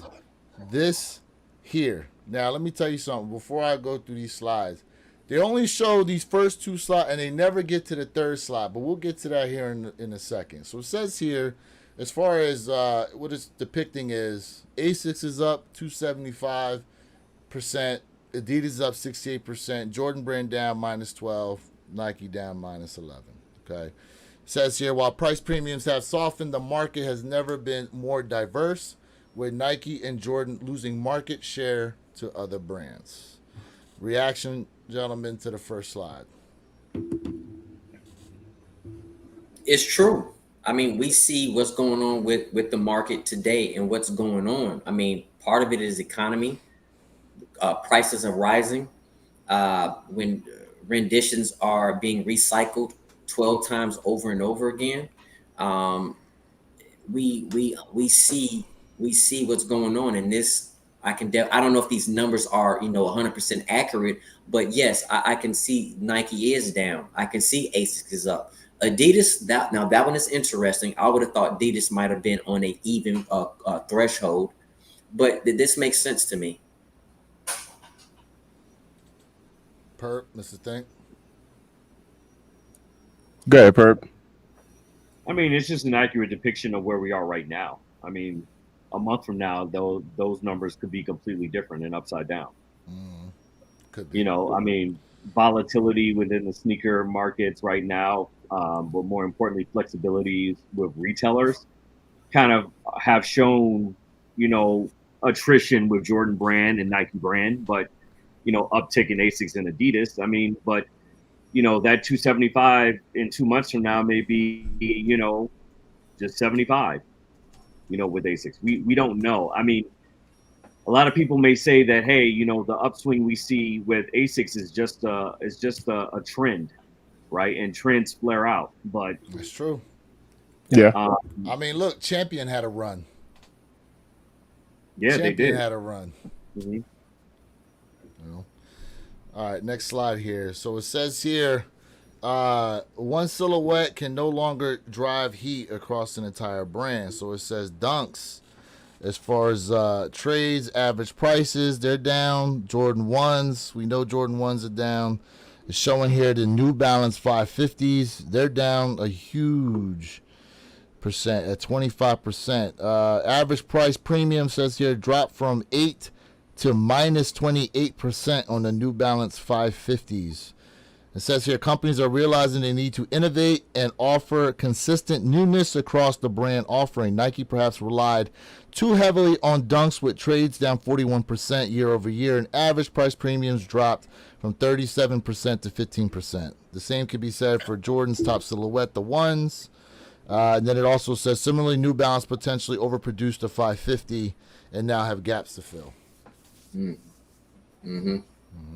this here. Now let me tell you something. Before I go through these slides, they only show these first two slides, and they never get to the third slide. But we'll get to that here in a second. So it says here, as far as what it's depicting is, Asics is up 275%, Adidas is up 68%, Jordan Brand down -12, Nike down -11. Okay. It says here, while price premiums have softened, the market has never been more diverse, with Nike and Jordan losing market share to other brands. Reaction, gentlemen, to the first slide. It's true. I mean, we see what's going on with the market today and what's going on. I mean, part of it is economy. Prices are rising. When renditions are being recycled 12 times over and over again, um, we see what's going on. And this, I don't know if these numbers are 100% accurate, but yes, I can see Nike is down. I can see Asics is up. Adidas, that one is interesting. I would have thought Adidas might have been on a even threshold, but this makes sense to me. Perp, Mr. Think. Go ahead, Perp. I mean, it's just an accurate depiction of where we are right now. I mean, a month from now, those numbers could be completely different and upside down. Could be. I mean, volatility within the sneaker markets right now, but more importantly, flexibilities with retailers kind of have shown, attrition with Jordan Brand and Nike Brand, but, uptick in Asics and Adidas. I mean, but, that 275 in 2 months from now may be, just 75, with Asics. We don't know. I mean, a lot of people may say that, hey, the upswing we see with Asics is just a trend, right? And trends flare out. But That's true. Yeah. I mean, look, Champion had a run. Yeah, they Champion did. had a run. Mhm. You know? All right, next slide here. So it says here, one silhouette can no longer drive heat across an entire brand. So it says Dunks. As far as trades, average prices, they're down. Jordan 1s, we know Jordan 1s are down. It's showing here the New Balance 550s. They're down a huge percent at 25%. Average price premium says here dropped from 8 to minus 28% on the New Balance 550s. It says here companies are realizing they need to innovate and offer consistent newness across the brand offering. Nike perhaps relied too heavily on Dunks with trades down 41% year over year, and average price premiums dropped from 37% to 15%. The same can be said for Jordan's top silhouette, the ones. And then it also says similarly, New Balance potentially overproduced a 550 and now have gaps to fill. Mm-hmm.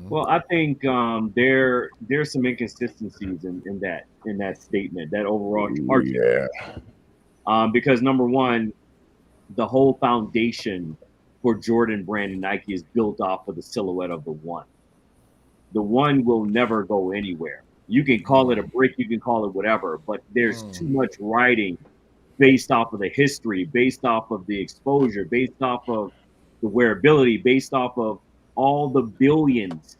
Well, I think there's some inconsistencies in that statement, that overall Yeah. because number one, the whole foundation for Jordan brand and Nike is built off of the silhouette of the one. The one will never go anywhere. You can call it a brick, you can call it whatever, but there's too much writing based off of the history, based off of the exposure, based off of the wearability, based off of all the billions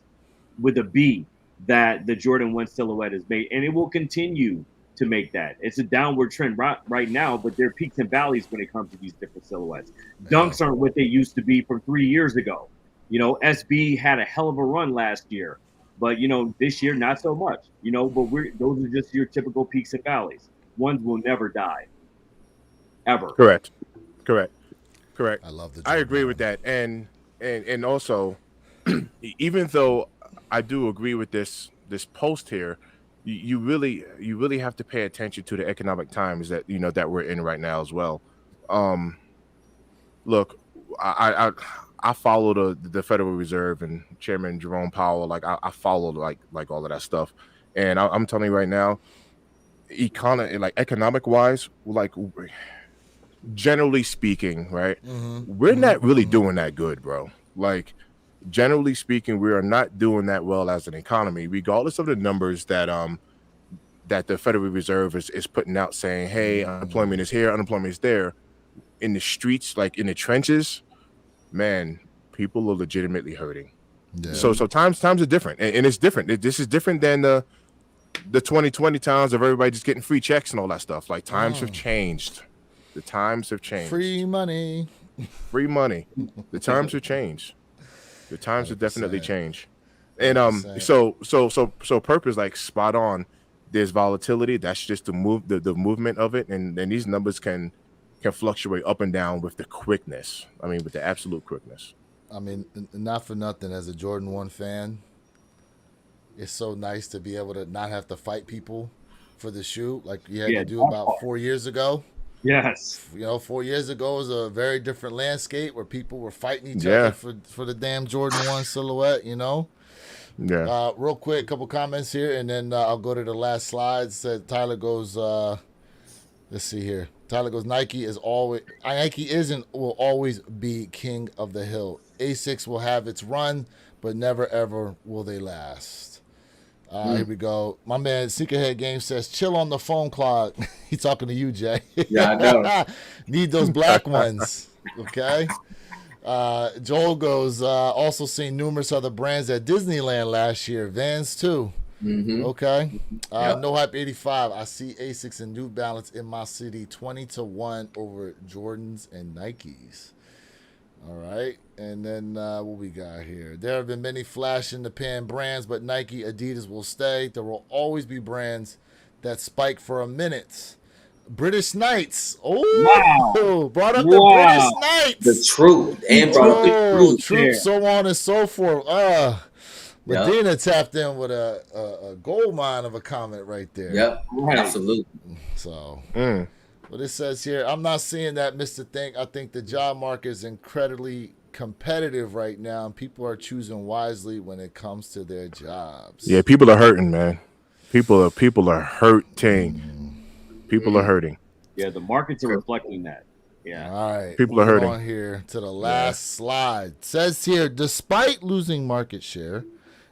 with a B that the Jordan 1 silhouette is made. And it will continue to make that. It's a downward trend right now, but there are peaks and valleys when it comes to these different silhouettes. Dunks aren't what they used to be from 3 years ago. You know, SB had a hell of a run last year, but you know, this year not so much. You know, but those are just your typical peaks and valleys. Ones will never die, ever. Correct. I love the I Jordan agree one. with that, and also, even though I do agree with this post here, you really have to pay attention to the economic times that that we're in right now as well. Um, Look, I follow the Federal Reserve and Chairman Jerome Powell. Like I follow like all of that stuff, and I'm telling you right now, economic wise, like generally speaking, right, we're not really doing that good, bro. Like generally speaking, we are not doing that well as an economy, regardless of the numbers that the Federal Reserve is putting out, saying, hey, unemployment is here, unemployment is there. In the streets, like in the trenches, man, people are legitimately hurting. Yeah. So times are different, and it's different. This is different than the 2020 times of everybody just getting free checks and all that stuff. Like times have changed. The times have changed. Free money. Free money. The times have changed. The times have definitely 100%. changed. And 100%. so purpose, like spot on. There's volatility. That's just the movement of it, and these numbers can fluctuate up and down with the quickness. I mean, with the absolute quickness. I mean, not for nothing, as a Jordan 1 fan, it's so nice to be able to not have to fight people for the shoe like you had to do about 4 years ago. Yes. You know, 4 years ago was a very different landscape where people were fighting each other for the damn Jordan 1 silhouette, you know? Yeah. Real quick, a couple comments here, and then I'll go to the last slide. Said Tyler goes, let's see here. Tyler goes, Nike is and will always be king of the hill. Asics will have its run, but never ever will they last. Here we go. My man, Seekerhead Game says, chill on the phone clock. He's talking to you, Jay. Yeah, I know. Need those black ones. Okay. Joel goes, also seen numerous other brands at Disneyland last year. Vans too. Okay. No Hype 85. I see Asics and New Balance in my city 20-1 over Jordans and Nikes. All right. And then what we got here? There have been many flash in the pan brands, but Nike, Adidas will stay. There will always be brands that spike for a minute. British Knights. Oh, wow. Brought up the British Knights. The truth. And brought up the truth, so on and so forth. Medina tapped in with a gold mine of a comment right there. Yep, absolutely. So, what it says here, I'm not seeing that, Mr. Think. I think the job market is incredibly competitive right now, and people are choosing wisely when it comes to their jobs. Yeah, people are hurting, man. People are hurting. People are hurting. Yeah, the markets are reflecting that. Yeah. All right. People are moving hurting. on here to the last slide. Says here, despite losing market share,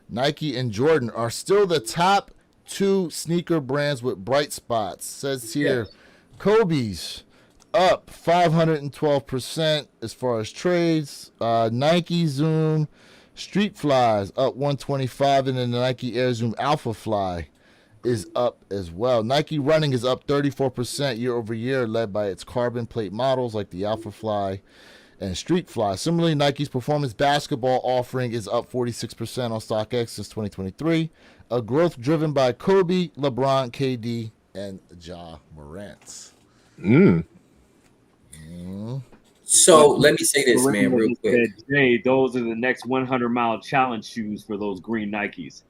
Nike and Jordan are still the top 2 sneaker brands with bright spots. Says here, Yes. Kobe's up 512% as far as trades. Nike Zoom Street Flies up 125, and then the Nike Air Zoom Alpha Fly is up as well. Nike Running is up 34% year over year, led by its carbon plate models like the Alpha Fly and Street Fly. Similarly, Nike's performance basketball offering is up 46% on StockX since 2023, a growth driven by Kobe, LeBron, KD, and Ja Morant. So let me say this, man, real quick. Said, Jay, those are the next 100-mile challenge shoes for those green Nikes.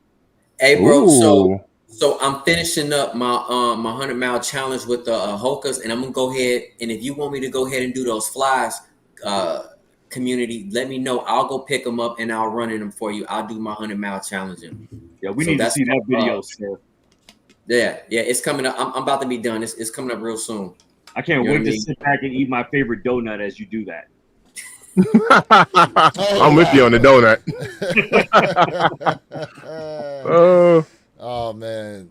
Hey, bro. Ooh. So I'm finishing up my 100-mile challenge with the Hokas, and I'm gonna go ahead. And if you want me to go ahead and do those flies, community, let me know. I'll go pick them up and I'll run in them for you. I'll do my 100-mile challenge. Yeah, we need to see that video, sir. Yeah, it's coming up. I'm about to be done. It's coming up real soon. I can't wait to sit back and eat my favorite donut as you do that. I'm with you on the donut. Oh man.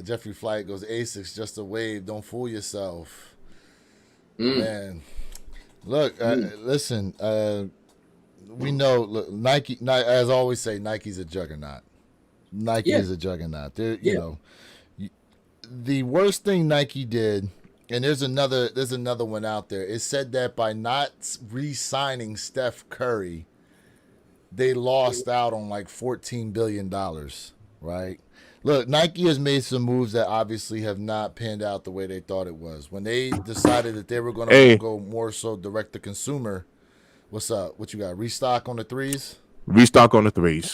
Jeffrey Flight goes, Asics, just a wave. Don't fool yourself. Man. Look, listen, we know, look, Nike, as I always say, Nike's a juggernaut. Nike is a juggernaut. You know, the worst thing Nike did, and there's another one out there. It said that by not re-signing Steph Curry, they lost out on like $14 billion, right? Look, Nike has made some moves that obviously have not panned out the way they thought it was. When they decided that they were going to go more so direct to consumer, what's up? What you got? Restock on the threes? Restock on the threes.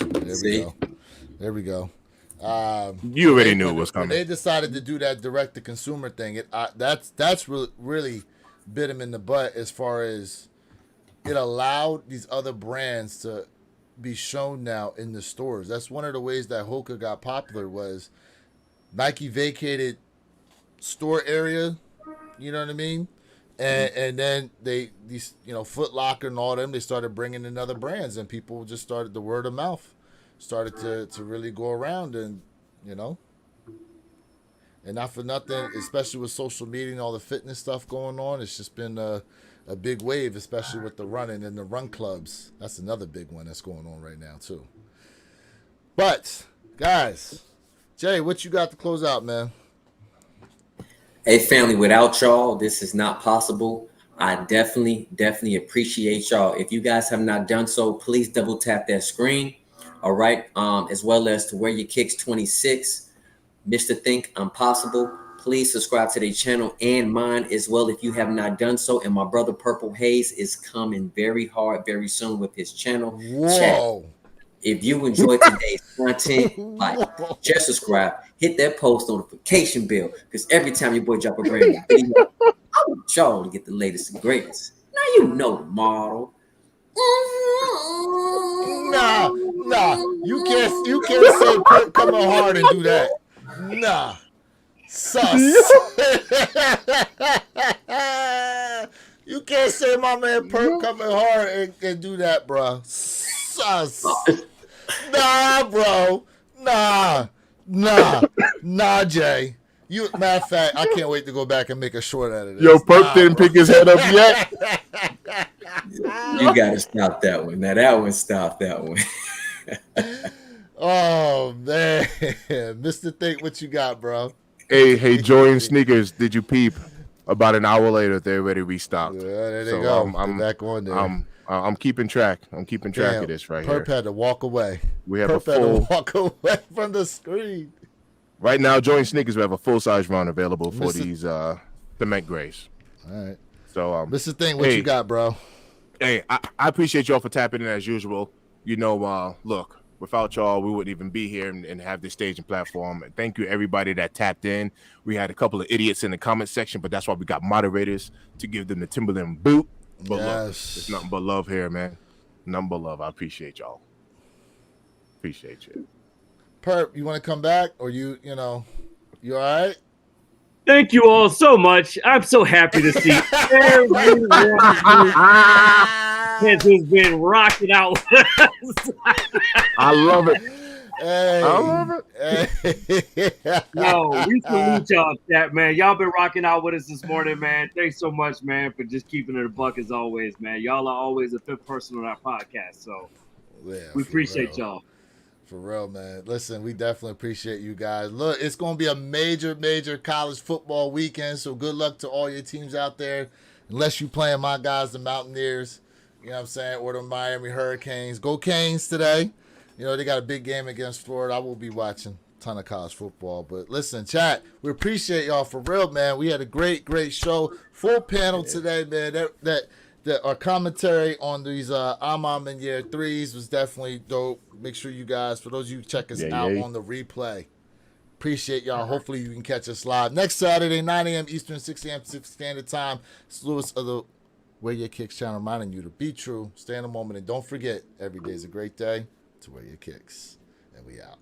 There we go. You already knew it was coming. When they decided to do that direct to consumer thing, that's really bit them in the butt as far as it allowed these other brands to be shown now in the stores. That's one of the ways that Hoka got popular was Nike vacated store area, you know what I mean? And then these Foot Locker and all them, they started bringing in other brands, and people just started, the word of mouth started to really go around, and and not for nothing, especially with social media and all the fitness stuff going on, it's just been a big wave, especially with the running and the run clubs. That's another big one that's going on right now too. But guys, Jay, what you got to close out, man? Hey, family, without y'all, this is not possible. I definitely appreciate y'all. If you guys have not done so, please double tap that screen. All right. As well as to Wear Your Kicks 26, Mr. Think Impossible. Please subscribe to their channel and mine as well if you have not done so. And my brother Purple Haze is coming very hard very soon with his channel. Whoa. Chat. If you enjoyed today's content, just subscribe, hit that post notification bell, because every time your boy drop a brand new video, I want y'all to get the latest and greatest. Now you know the model. Nah, you can't say Perk coming hard and do that. Nah, sus. You can't say my man Perk coming hard and do that, bro. Sus. Nah, bro. Nah, Jay. Matter of fact, I can't wait to go back and make a short out of this. Yo, Perk didn't pick his head up yet. You gotta stop that one. Now that one, stop that one. Oh man, Mr. Think, what you got, bro? Hey, Jordan sneakers. Did you peep? About an hour later, they already restocked. Yeah, there they go. I'm back on there. I'm keeping track. I'm keeping track of this right here. Perp had to walk away. We have had to walk away from the screen. Right now, Jordan sneakers, we have a full size run available for these cement grays. All right. So, Mr. Thing, what you got, bro? Hey, I appreciate y'all for tapping in as usual. Look, without y'all, we wouldn't even be here and have this stage and platform. Thank you, everybody that tapped in. We had a couple of idiots in the comment section, but that's why we got moderators to give them the Timberland boot. But look, it's nothing but love here, man. Nothing but love. I appreciate y'all. Appreciate you. Perp, you want to come back, or you all right? Thank you all so much. I'm so happy to see everyone has just been rocking out. I love it. Hey, I love it. Hey. Yo, we salute y'all, chat, man. Y'all been rocking out with us this morning, man. Thanks so much, man, for just keeping it a buck as always, man. Y'all are always a fifth person on our podcast, so Yeah, we for appreciate real. y'all. For real, man. Listen, we definitely appreciate you guys. Look, it's going to be a major college football weekend, so good luck to all your teams out there. Unless you playing my guys, the Mountaineers, you know what I'm saying, or the Miami Hurricanes. Go Canes today. You know, they got a big game against Florida. I will be watching a ton of college football. But listen, chat, we appreciate y'all for real, man. We had a great show. Full panel today, man. That our commentary on these Ma Maniére threes was definitely dope. Make sure you guys, for those of you who check us out on the replay, appreciate y'all. Hopefully you can catch us live next Saturday, 9 a.m. Eastern, 6 a.m. Pacific Standard Time. It's Lewis of the Wear Your Kicks channel, reminding you to be true, stay in the moment, and don't forget, every day is a great day to wear your kicks. And we out.